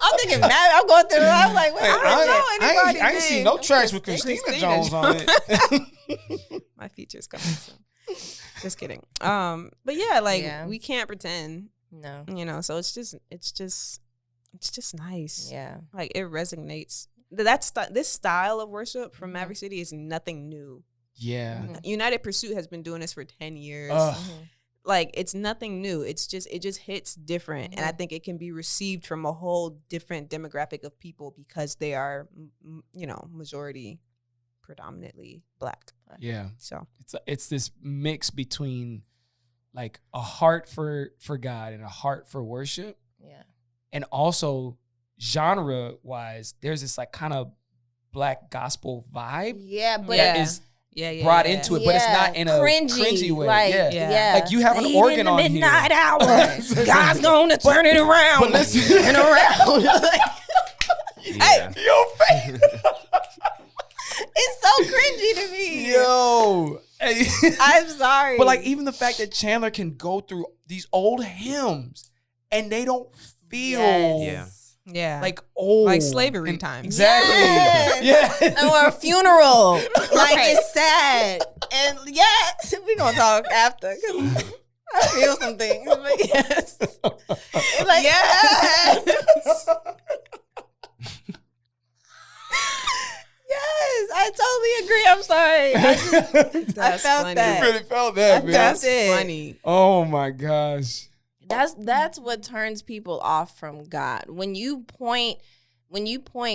I'm thinking, man, I'm going through it. I'm like, wait, Hey, I don't know anybody. I ain't seen named no tracks with Christina Christina Jones on it. My feature's coming soon. Just kidding. But yeah, like Yeah. we can't pretend, No. you know. So it's just nice. Yeah. Like it resonates. This style of worship from Maverick City is nothing new. Yeah. United Pursuit has been doing this for 10 years. Ugh. Like it's nothing new. It just hits different, and I think it can be received from a whole different demographic of people because they are, you know, majority predominantly Black. Yeah. So It's this mix between like a heart for God and a heart for worship. Yeah. And also genre wise, there's this like kind of Black gospel vibe Yeah, but that Yeah. is yeah, brought into it, but it's not in a cringy way. Like, yeah. Like you have an organ in the on midnight here. hour. God's going to turn it around. But listen, and around. Yeah. Yo, face. It's so cringy to me. Yo. Hey. I'm sorry. But like even the fact that Chandler can go through these old hymns and they don't feel Yes. yeah, like old. like slavery And- times. Exactly. Yes. Yeah. Or a funeral. Like it's sad. And yes, we're gonna talk after because I feel some things. But yes. Like yes. Yes, I totally agree. I'm sorry. That's I felt funny. that. You really felt that, man. That's That's it. funny. Oh my gosh. That's what turns people off from God. When you point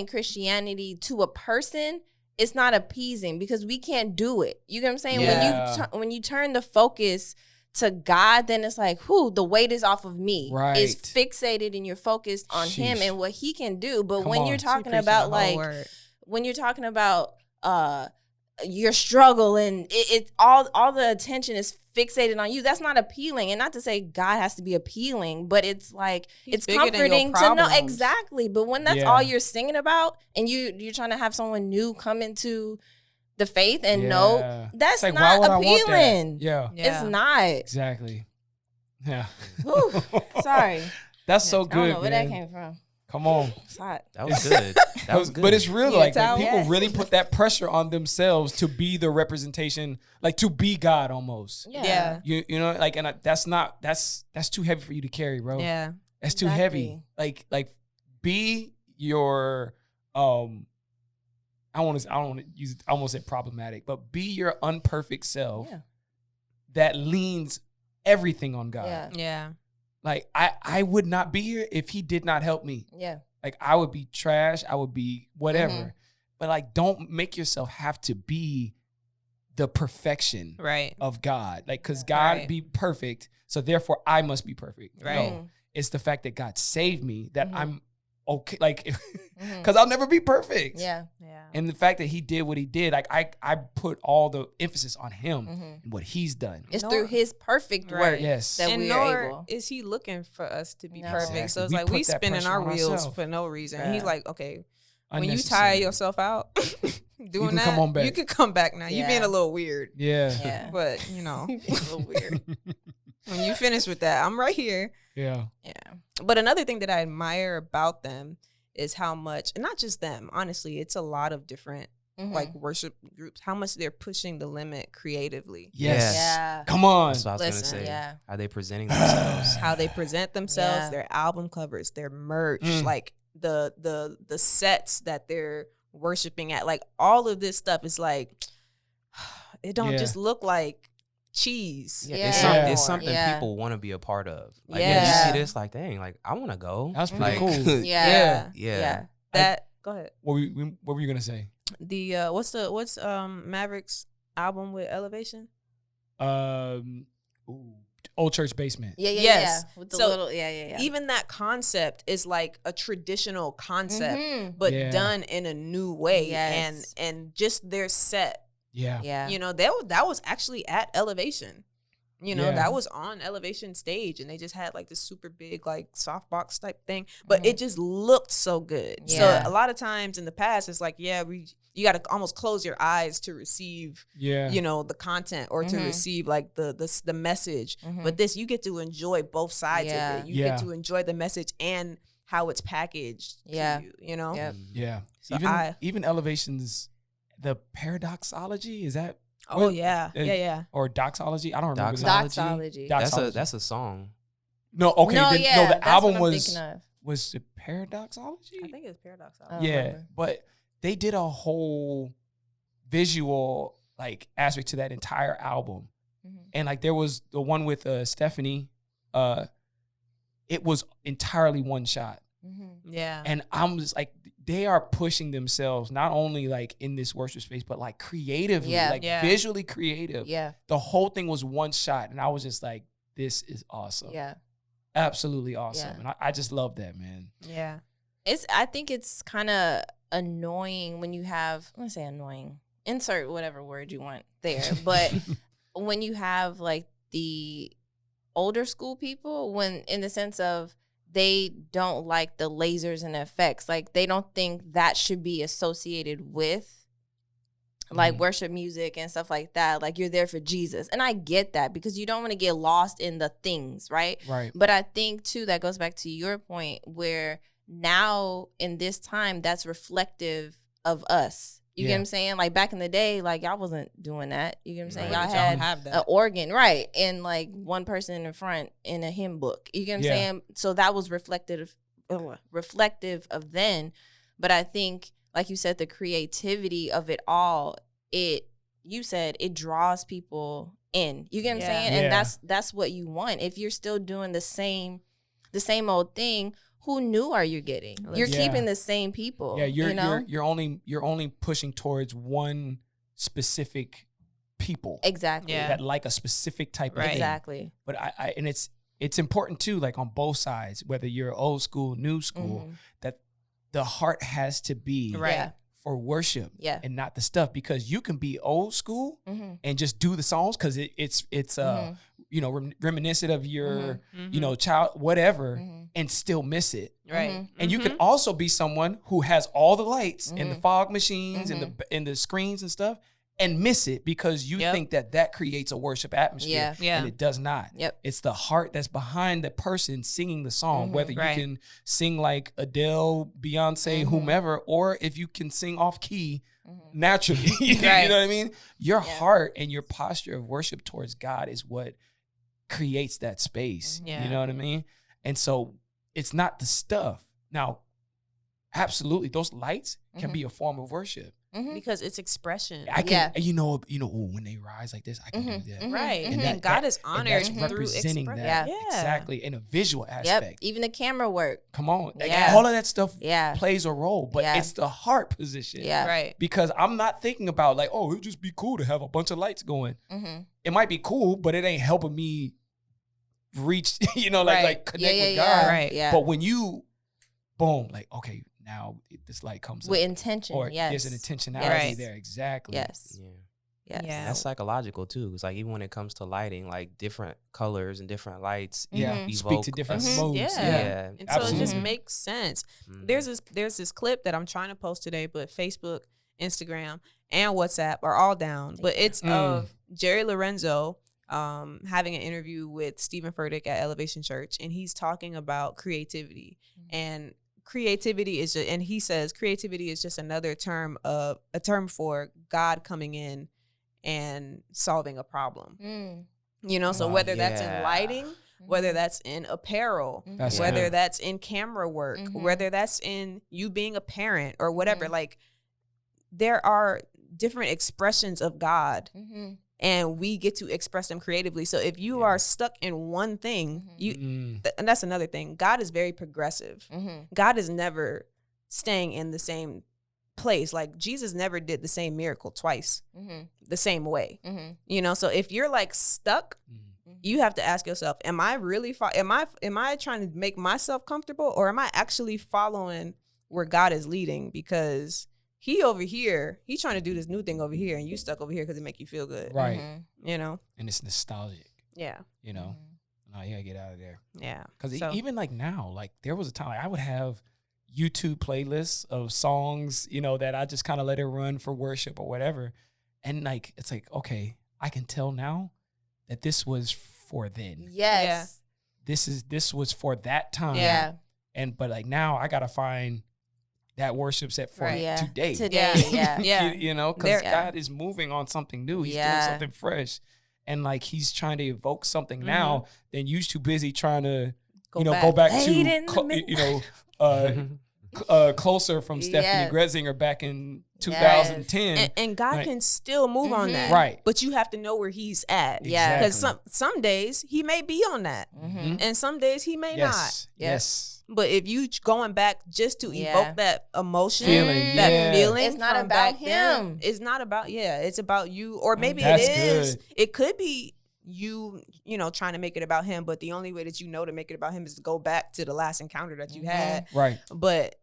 Christianity to a person, it's not appeasing because we can't do it. You get what I'm saying? Yeah. When you turn the focus to God, then it's like, the weight is off of me. Right. It's fixated and you're focused on him Sheesh. and what he can do. But Come when on. you're She talking Preaching about the whole like word. when you're talking about your struggle and it all the attention is fixated on you, that's not appealing. And not to say God has to be appealing, but it's like He's it's bigger than your comforting to know problems. exactly. But when that's Yeah. all you're singing about and you're trying to have someone new come into the faith and know Yeah. that's It's like, why not would I want that? appealing. Yeah. Yeah. It's not. Exactly. Yeah. Whew. Sorry. That's so I don't good, know where man. that came from. Come on. It's hot. That was good. That was good. But it's real, You like towel? people Yeah. really put that pressure on themselves to be the representation, like to be God almost. Yeah. You know, like, and that's too heavy for you to carry, bro. Yeah. That's too heavy. Exactly. Like be your I don't want to use it, I almost said problematic, but be your unperfect self Yeah. that leans everything on God. Yeah. Yeah. Like I would not be here if he did not help me. Yeah. Like I would be trash, I would be whatever. Mhm. But like don't make yourself have to be the perfection Right. of God. Like cuz God Right. be perfect, so therefore I must be perfect. Right. No. It's the fact that God saved me that Mhm. I'm okay, like Mhm. cuz I'll never be perfect. Yeah. Yeah. And the fact that he did what he did, like I put all the emphasis on him Mhm. and what he's done. It's Nor- through his perfect Right. work Yes. that and we are nor able. is he looking for us to be No. perfect. Exactly. So it's We like put we that spinning pressure our on wheels ourselves. for no reason. Yeah. He's like, okay, when you Unnecessary. tire yourself out doing can that, come on back. you can come back now. You're being Yeah. a little weird, Yeah. Yeah. but you know, It's a little weird. when you finish with that, I'm right here. Yeah. Yeah. But another thing that I admire about them is how much, and not just them, honestly, it's a lot of different Mhm. like worship groups, how much they're pushing the limit creatively. Yes. Yeah. Come on. That's what I was Listen, gonna say. yeah. Are they presenting themselves? How they present themselves, Yeah. their album covers, their merch, Mm. like the sets that they're worshiping at, like all of this stuff is like it don't Yeah. just look like cheese. Yeah. It's, Yeah. it's something Yeah. people want to be a part of. Like when Yeah. you see this, like, dang, like I want to go. That's pretty Like, cool. Yeah. yeah. That go ahead. What were you gonna say? The what's Maverick's album with Elevation? Old Church Basement. Yeah. Yeah. Yes. Yeah. With the So, little. Yeah. Even that concept is like a traditional concept, Mhm. but Yeah. done in a new way. Yes. And just their set, Yeah. Yeah. you know, that was actually at Elevation. You know, Yeah. that was on Elevation stage, and they just had like this super big like softbox type thing, but it just looked so good. Yeah. So a lot of times in the past, it's like, yeah, you got to almost close your eyes to receive, Yeah. you know, the content or to Mhm. receive like the message. Mhm. But this, you get to enjoy both sides Yeah. of it. You Yeah. get to enjoy the message and how it's packaged. Yeah. To you, you know. Yep. Yeah. So even Elevation's the paradoxology, is that Oh what- yeah, uh, yeah. or doxology? I don't remember. the- Doxology. Doxology. That's a song. No, okay. No, the that's album what I'm was thinking of. was it paradoxology? I think it's Paradox. Oh. Yeah, remember. but they did a whole visual like aspect to that entire album. Mhm. And like there was the one with Stephanie, it was entirely one shot. Yeah. And I'm just like, they are pushing themselves not only like in this worship space, but like creatively, visually creative. Yeah. The whole thing was one shot. And I was just like, this is awesome. Yeah. Absolutely awesome. Yeah. And I just love that, man. Yeah. I think it's kind of annoying when you have, let's say annoying, insert whatever word you want there. But when you have like the older school people, when in the sense of they don't like the lasers and effects, like they don't think that should be associated with like worship music and stuff like that. Like you're there for Jesus. And I get that because you don't want to get lost in the things, right? Right. But I think too, that goes back to your point where now in this time, that's reflective of us. You get what I'm saying? Like back in the day, like y'all wasn't doing that. You get what I'm saying? Right. Y'all had an organ, right? And like one person in front in a hymn book. You get what I'm saying? So that was reflective of then. But I think, like you said, the creativity of it all, you said it draws people in. You get what I'm saying? And that's what you want. If you're still doing the same old thing, who new are you getting? You're keeping the same people. Yeah, you're you're only pushing towards one specific people. Exactly. That like a specific type of thing. Exactly. But and it's important too, like on both sides, whether you're old school, new school, that the heart has to be for worship and not the stuff, because you can be old school and just do the songs because it's you know, reminiscent of your you know, child, whatever, and still miss it. Right. And you can also be someone who has all the lights and the fog machines and the screens and stuff and miss it because you think that creates a worship atmosphere. And it does not. It's the heart that's behind the person singing the song, whether you can sing like Adele, Beyonce, whomever, or if you can sing off key naturally. You know what I mean? Your heart and your posture of worship towards God is what creates that space. You know what I mean? And so it's not the stuff. Now, absolutely, those lights can be a form of worship. Because it's expression. I can, you know, ooh, when they rise like this, I can do that. Right. And God is honored through representing that. Exactly. In a visual aspect. Even the camera work. Come on. All of that stuff plays a role, but it's the heart position. Right. Because I'm not thinking about like, oh, it'd just be cool to have a bunch of lights going. It might be cool, but it ain't helping me reach, you know, like connect with God. Right. But when you, boom, like, okay, now this light comes with up. intention. Or there's an intentionality there. Exactly. Yes. Yeah. That's psychological too. It's like even when it comes to lighting, like different colors and different lights, speak to different modes. And so it just makes sense. There's this clip that I'm trying to post today, but Facebook, Instagram, and WhatsApp are all down. But it's of Jerry Lorenzo having an interview with Stephen Furtick at Elevation Church, and he's talking about creativity and creativity is just, and he says creativity is just another term for God coming in and solving a problem. You know, so whether that's in lighting, whether that's in apparel, whether that's in camera work, whether that's in you being a parent or whatever, like there are different expressions of God. And we get to express them creatively. So if you are stuck in one thing, and that's another thing, God is very progressive. God is never staying in the same place. Like Jesus never did the same miracle twice, the same way. You know, so if you're like stuck, you have to ask yourself, am I really, am I trying to make myself comfortable, or am I actually following where God is leading? Because he over here, he's trying to do this new thing over here, and you stuck over here because it make you feel good. Right. You know? And it's nostalgic. Yeah. You know? No, you gotta get out of there. Yeah. Because even like now, like there was a time like, I would have YouTube playlists of songs, you know, that I just kind of let it run for worship or whatever. And like, it's like, okay, I can tell now that this was for then. Yes. This was for that time. Yeah. But like now I gotta find that worship set for today. You know, because God is moving on something new. He's doing something fresh. And like he's trying to evoke something now, then you're too busy trying to, go back to, closer from Stephanie Yes. Gretzinger back in 2010. And God Right. can still move on that. Right. But you have to know where he's at. Yeah. Because some days he may be on that. Mhm. And some days he may Yes. Yep. Yes. not. But if you going back just to Yeah. evoke that emotion, Feeling, that yeah. feeling, It's not from about back then, him. it's not about it's about you. Or maybe it That's is. good. It could be you know, trying to make it about him. But the only way that you know to make it about him is to go back to the last encounter that you had. Right. But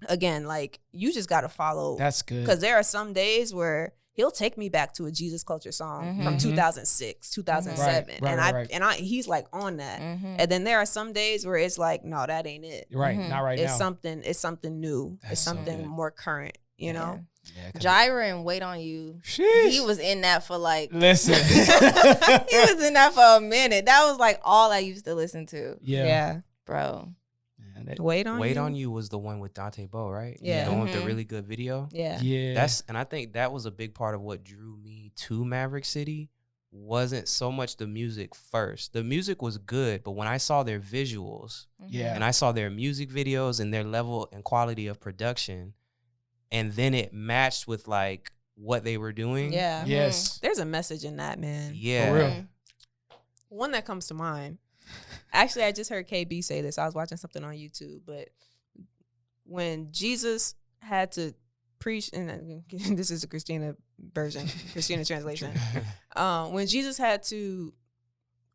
again, like you just got to follow. That's good. Because there are some days where he'll take me back to a Jesus Culture song from Mhm. 2006, 2007, Right, and right. I he's like on that. Mhm. And then there are some days where it's like, no, that ain't it. Right. Mhm. Not right It's now. something new. That's it's so something good. more current. You know. Yeah, 'cause- Gyra and Wait on You. Sheesh. He was in that for like Listen. he was in that for a minute. That was like all I used to listen to. Yeah. Bro. Man, that- Wait on Wait you. on You was the one with Dante Bowe, right? Yeah. The one with the Mhm. really good video. Yeah. yeah. And I think that was a big part of what drew me to Maverick City. Wasn't so much the music first. The music was good, but when I saw their visuals Yeah. and I saw their music videos and their level and quality of production, and then it matched with like what they were doing. Yeah. Yes. There's a message in that, man. Yeah. For real. Mhm. One that comes to mind. Actually, I just heard KB say this. I was watching something on YouTube, but when Jesus had to preach, and this is a Christina version, Christina translation. When Jesus had to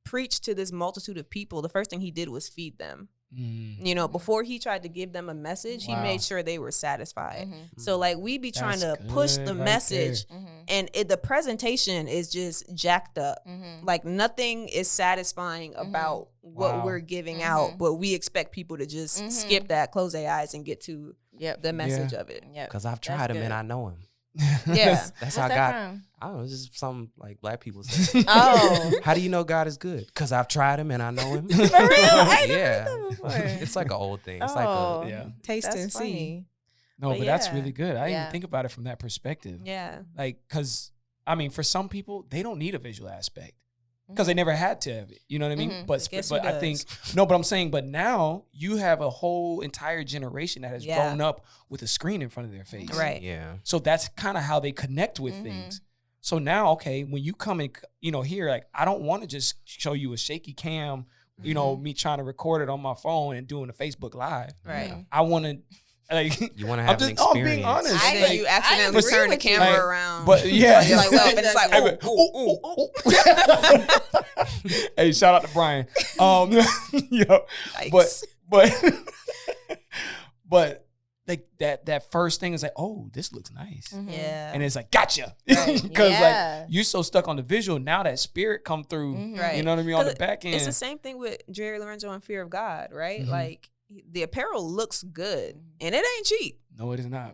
preach to this multitude of people, the first thing he did was feed them. Mm. You know, before he tried to give them a message, Wow. he made sure they were satisfied. Mhm. So, like, we be trying That's to push good the right message, Mhm. and the presentation is just jacked up. Mhm. Like, nothing is satisfying about what Wow. we're giving Mhm. out, but we expect people to just Mhm. skip that, close their eyes, and get to Yep. the message of it. Yep. Because I've That's tried him good. and I know him. Yeah. That's What's how that God. from? I don't know. It's just some like black people say. Oh. How do you know God is good? Because I've tried him and I know him. For real? I ain't never Yeah. heard that before. It's like an old thing. It's Oh. like a Yeah. Taste That's and see. funny. No, But but that's yeah. really good. I didn't Yeah. even think about it from that perspective. Yeah. Like, because, I mean, for some people, they don't need a visual aspect because they never had to have it. You know what I mean? Mhm. But, Guess but who I think, does? no, but I'm saying, but now you have a whole entire generation that has Yeah. grown up with a screen in front of their face. Right. yeah. So that's kind of how they connect with Mhm. things. So now, okay, when you come and, here, like, I don't want to just show you a shaky cam, me trying to record it on my phone and doing a Facebook Live. Right. Mhm. I want to, like, You want to I'm have an just, I'm experience. being honest. And I then like, you I accidentally agree turn the with you. camera Like, around. but yeah, You're like, well, and it's like, Hey, oh, oh, oh. hey, shout out to Brian. Yikes. But like that first thing is like, oh, this looks nice, Mhm. Yeah. and it's like, gotcha, Right. because Yeah. like you're so stuck on the visual. Now that spirit come through, Mhm. Right. you know what I mean, on the 'Cause back end. It's the same thing with Jerry Lorenzo and Fear of God, right? Mhm. Like the apparel looks good and it ain't cheap, No, it is not.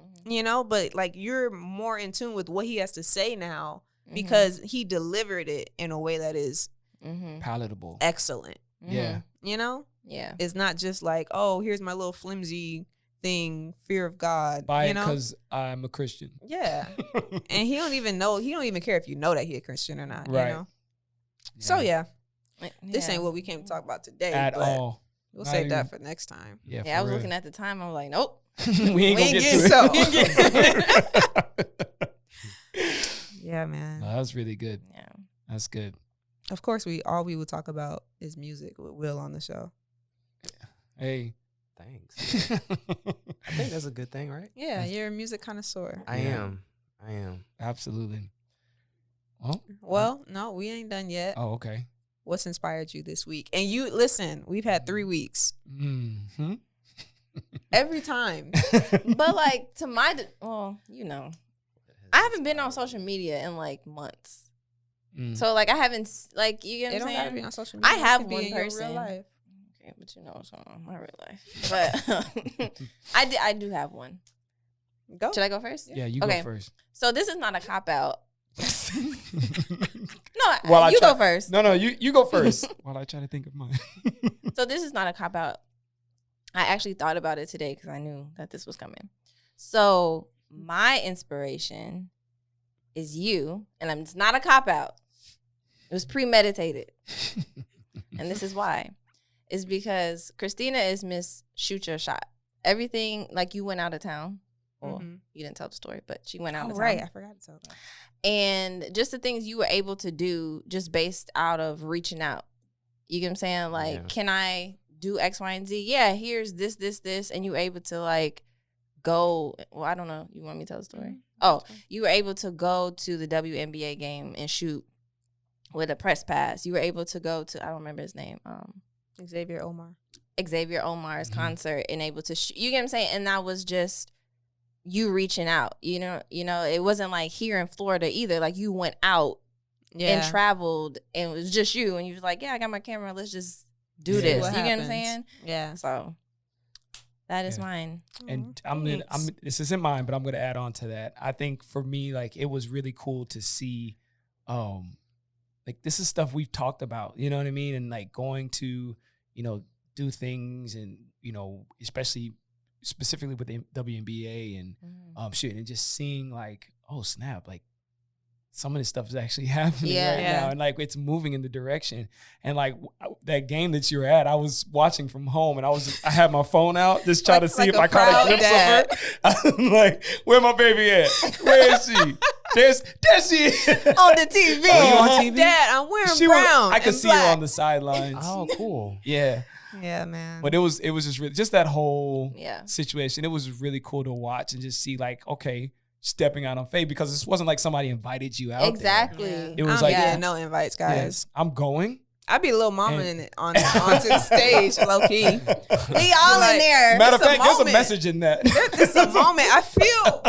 but like you're more in tune with what he has to say now Mhm. because he delivered it in a way that is Mhm. Palatable. excellent. Yeah. Yeah. It's not just like, oh, here's my little flimsy thing, Fear of God. Buy you it know? because I'm a Christian. Yeah. And he don't even care if you know that he a Christian or not. Right. You know? So yeah, this Yeah. ain't what we came to talk about today. At but all. We'll Not save that even- for next time. Yeah, Yeah, I was looking at the time. I'm like, nope. we ain't gonna ain't get to getting it. We ain't getting to it. Yeah, man. No, that was really good. Yeah. That's good. Of course, all we would talk about is music with Will on the show. Hey. Thanks. I think that's a good thing, right? Yeah, you're a music connoisseur. I Yeah. am. Absolutely. Well, Well, no, we ain't done yet. oh, okay. What's inspired you this week? And you listen, we've had 3 weeks. Mm-hmm. Every time. But like to my, I haven't been on social media in like months. Mm. So like I haven't like you get It what don't I'm gotta be saying. on social media. I It have could be one in your person. real life. Okay, but you know what's going on in my real life. But I do have one. Go. Should I go first? Yeah, you Okay. go first. So this is not a cop out. No, While I you try- go first. No, you go first while I try to think of mine. So this is not a cop out. I actually thought about it today because I knew that this was coming. So my inspiration is you, and it's not a cop out. It was premeditated, and this is why. Is because Christina is Miss Shoot Your Shot. everything, like you went out of town. Well, Mhm. you didn't tell the story, but she went out Oh, of right. town. I forgot to tell that. And just the things you were able to do just based out of reaching out. You get what I'm saying? Like, Yeah. can I do X, Y, and Z? Yeah, here's this, and you were able to like go. Well, I don't know. You want me to tell the story? Mhm. Oh, you were able to go to the WNBA game and shoot with a press pass. You were able to go to, I don't remember his name, Xavier Omar's Mhm. concert, and able to you get what I'm saying? And that was just you reaching out. You know, it wasn't like here in Florida either. Like you went out and traveled, and it was just you, and you was like, yeah, I got my camera, let's just do Yeah. this. What You get what I'm happens. saying? Yeah. So that is Yeah. mine. And Thanks. this isn't mine, but I'm gonna add on to that. I think for me, like it was really cool to see, like this is stuff we've talked about, you know what I mean? And like going to, do things and, especially specifically with the WNBA and shit, and just seeing like, oh snap, like some of this stuff is actually happening Yeah. right Yeah. now, and like it's moving in the direction. And like that game that you were at, I was watching from home, and I had my phone out just trying to see if a I caught a proud glimpse dad. of her. I'm like, where my baby at? Where is she? There she is. On the TV. Were you on TV? Dad, I'm wearing She brown. I could and see her black. on the sidelines. Oh, cool. Yeah, Yeah, man. but it was just really just that whole Yeah. situation. It was really cool to watch and just see like, okay, stepping out on faith, because this wasn't like somebody invited you out. Exactly. Yeah. It was I don't like- get no invites, There. guys. Yes, I'm going. I'd be a little mama And- in it onto the stage, low key. We all in Like, there. Matter of It's a fact, there's a moment. message in that. It's a moment. I feel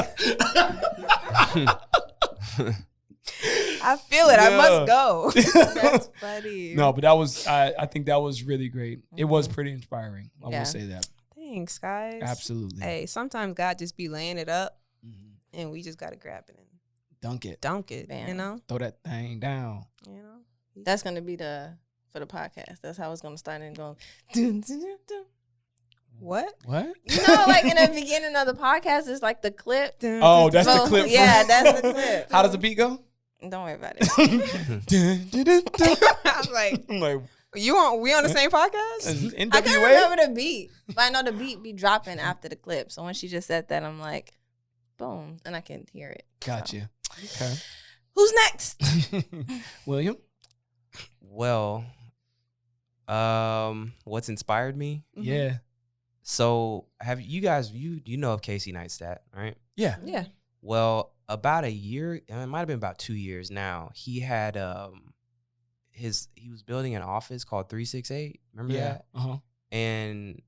it. I Yeah. must go. That's funny. No, but that was I think that was really great. It was Mhm. pretty inspiring. I Yeah. will say that. Thanks, guys. Absolutely. Hey, sometimes God just be laying it up, Mhm. and we just gotta grab it and Dunk it. dunk it. You Bam. know. Throw that thing down. That's gonna be for the podcast. That's how it's gonna start and go. Dun, dun, dun, dun. What? What? You know, like in the beginning of the podcast, it's like the clip. Oh, that's the So, clip. yeah, that's the clip. How does the beat go? Don't worry about it. Dun, dun, dun, dun. I was like, I'm like, we on the same podcast? I can't NWA? remember the beat, but I know the beat be dropping after the clip. So when she just said that, I'm like, boom, and I can hear it. Gotcha. Okay. Who's next? William? Well, what's inspired me? Yeah. So have you guys you know of Casey Neistat, right? Yeah. Yeah. Well, about a year, it might have been about 2 years now. He had he was building an office called 368. Remember Yeah. that? Uh-huh. And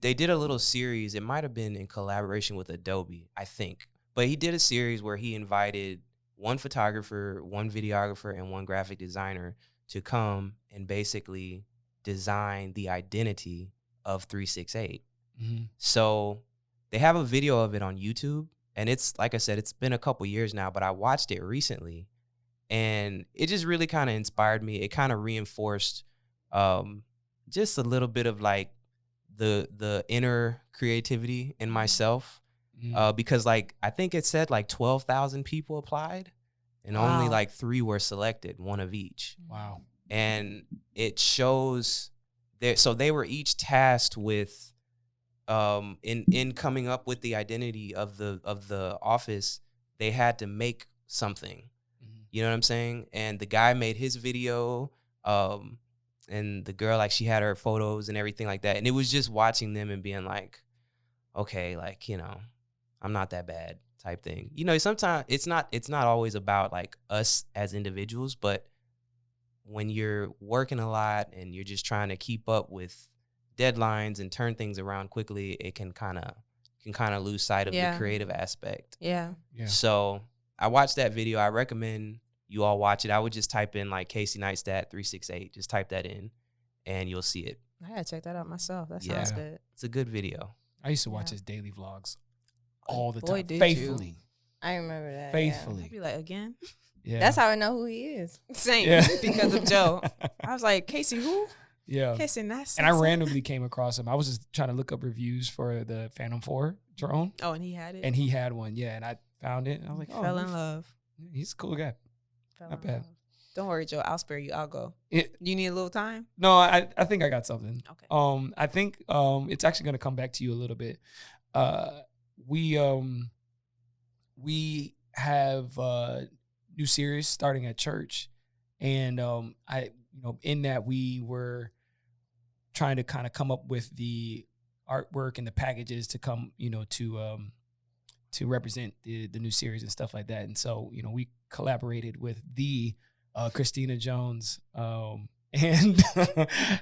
they did a little series. It might have been in collaboration with Adobe, I think. But he did a series where he invited one photographer, one videographer, and one graphic designer to come and basically design the identity of 368. Mm-hmm. So they have a video of it on YouTube. And it's, like I said, it's been a couple years now, but I watched it recently. And it just really kind of inspired me. It kind of reinforced just a little bit of like the inner creativity in myself. Because like I think it said like 12,000 people applied and only Wow. like 3 were selected, one of each. Wow. And it shows so they were each tasked with in coming up with the identity of the office. They had to make something. You know what I'm saying? And the guy made his video, and the girl, like, she had her photos and everything like that. And it was just watching them and being like, okay, like, you know, I'm not that bad type thing. You know, sometimes it's not always about like us as individuals, but when you're working a lot and you're just trying to keep up with deadlines and turn things around quickly, it can kind of lose sight of the creative aspect. Yeah. Yeah. So I watched that video. I recommend you all watch it. I would just type in like Casey Neistat 368. Just type that in and you'll see it. I gotta check that out myself. That Yeah. sounds good. It's a good video. I used to watch Yeah. his daily vlogs all the Boy, time. did you. Faithfully. I remember that. Faithfully. I'd be like, again? Yeah. That's how I know who he is. Same. Yeah. Because of Joe. I was like, Casey who? Yeah. Casey Neistat. And I randomly came across him. I was just trying to look up reviews for the Phantom 4 drone, Oh, and he had it. and he had one. Yeah, and I found it. And I was like, oh, fell in love. he's a cool guy. Fell Not in bad. love. Don't worry, Joe. I'll spare you. I'll go. You need a little time? No, I think I got something. Okay. I think it's actually going to come back to you a little bit. We have a new series starting at church, and in that we were trying to kind of come up with the artwork and the packages to come, to represent the new series and stuff like that. And so, we collaborated with the Christina Jones, and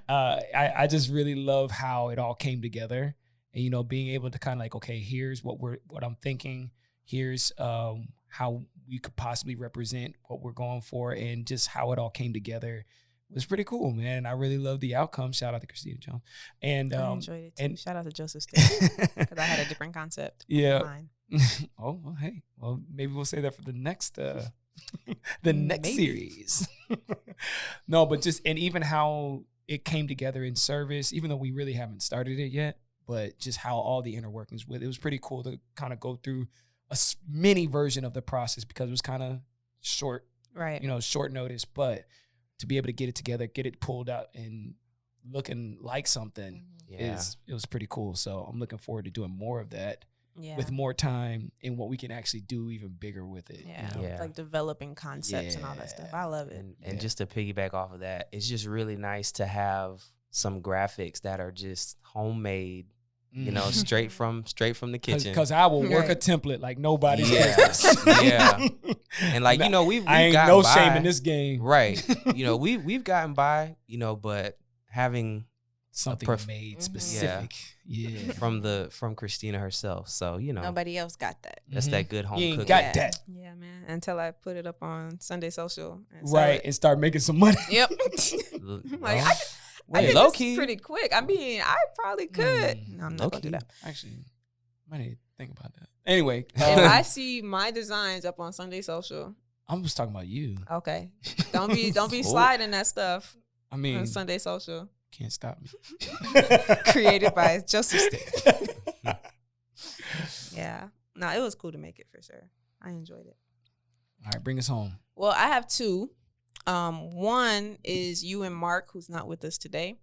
I just really love how it all came together. And being able to kind of like, okay, here's what I'm thinking. Here's how we could possibly represent what we're going for, and just how it all came together was pretty cool, man. I really love the outcome. Shout out to Christina Jones. And I enjoyed it too. And shout out to Joseph Still, because I had a different concept. Yeah. Oh, well, hey. Well, maybe we'll say that for the next series. No, but and even how it came together in service, even though we really haven't started it yet, but just how all the inner workings with it was pretty cool to kind of go through a mini version of the process, because it was kind of short, right? Short notice, but to be able to get it together, get it pulled out and looking like something it was pretty cool. So I'm looking forward to doing more of that with more time and what we can actually do even bigger with it. Like developing concepts and all that stuff. I love it. And just to piggyback off of that, it's just really nice to have some graphics that are just homemade, straight from the kitchen. Because I will work a template like nobody else. Yeah. And like, we've I ain't gotten no by. shame in this game. Right. We've gotten by, but having something made specific. Yeah. From Christina herself. So, nobody else got that. That's that good home cooking. Got that. Yeah, man. Until I put it up on Sunday Social. And start making some money. Yep. Like, I did this pretty quick. I mean, I probably could. No, I'm not going to do that. Actually, I need to think about that. Anyway. If I see my designs up on Sunday Social. I'm just talking about you. Okay. Don't be sliding that stuff. I mean. On Sunday Social. Can't stop me. Created by Joseph Stick. Yeah. No, it was cool to make it for sure. I enjoyed it. All right, bring us home. Well, I have two. One is you and Mark, who's not with us today.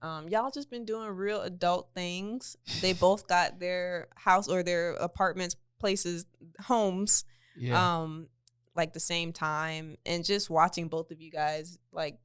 Y'all just been doing real adult things. They both got their house or their apartments, places, homes, like the same time. And just watching both of you guys, like,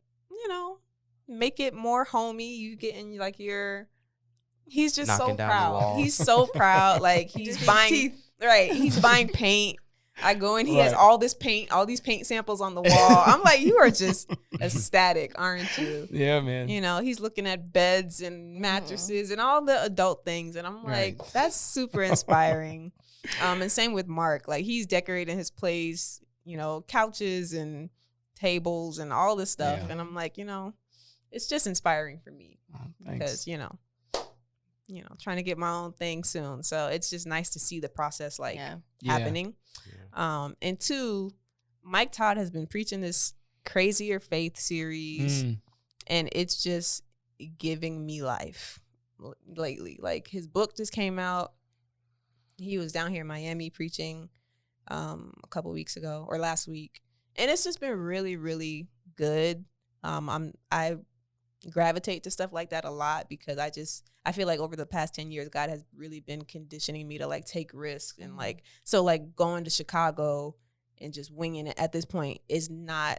make it more homey. You getting like he's just knocking so down proud. the walls. He's so proud. Like he's buying he's buying paint. I go in, he has all this paint, all these paint samples on the wall. I'm like, you are just ecstatic, aren't you? Yeah, man. He's looking at beds and mattresses and all the adult things. And I'm like, that's super inspiring. And same with Mark. Like he's decorating his place, couches and tables and all this stuff. Yeah. And I'm like, it's just inspiring for me because, trying to get my own thing soon. So it's just nice to see the process happening. Yeah. And two, Mike Todd has been preaching this Crazier Faith series and it's just giving me life lately. Like his book just came out. He was down here in Miami preaching a couple weeks ago or last week. And it's just been really, really good. I gravitate to stuff like that a lot because I feel like over the past 10 years, God has really been conditioning me to like take risks and like going to Chicago and just winging it at this point is not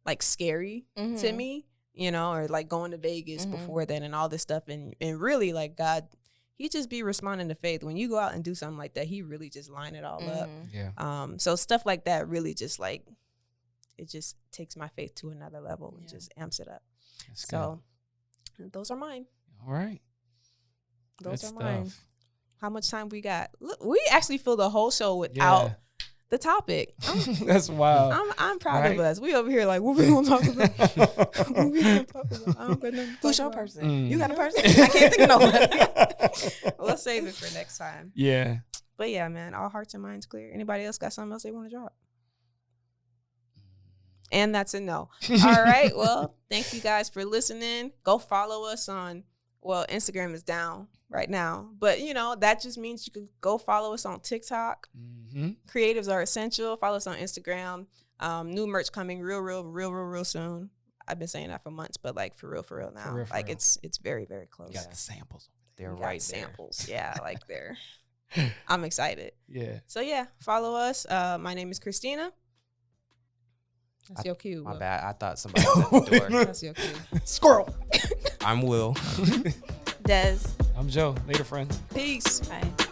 like scary to me, or like going to Vegas before then and all this stuff. And really like God, he just be responding to faith. When you go out and do something like that, he really just line it all up. Yeah. So stuff like that really just like, it just takes my faith to another level and just amps it up. That's so those are mine. All right. Those are mine. How much time we got? Look, we actually fill the whole show without the topic. That's wild. I'm proud of us. We over here like, what we gonna talk about? What we gonna talk about? I don't got nothing to Who's talk your about. person? You got a person? I can't think of no one. We'll save it for next time. Yeah. But yeah, man, all hearts and minds clear. Anybody else got something else they want to drop? And that's a no. All right. Well, thank you guys for listening. Go follow us on, Instagram is down right now. But, that just means you can go follow us on TikTok. Creatives are essential. Follow us on Instagram. New merch coming real soon. I've been saying that for months, but like for real now. For Like real. it's very, very close. You got the samples. They're We got right there. samples. Yeah, like they're. I'm excited. Yeah. So yeah, follow us. My name is Christina. That's your cue. My Will. bad. I thought somebody was at the door. That's your cue. Squirrel. I'm Will. Des. I'm Joe. Later, friends. Peace. Bye.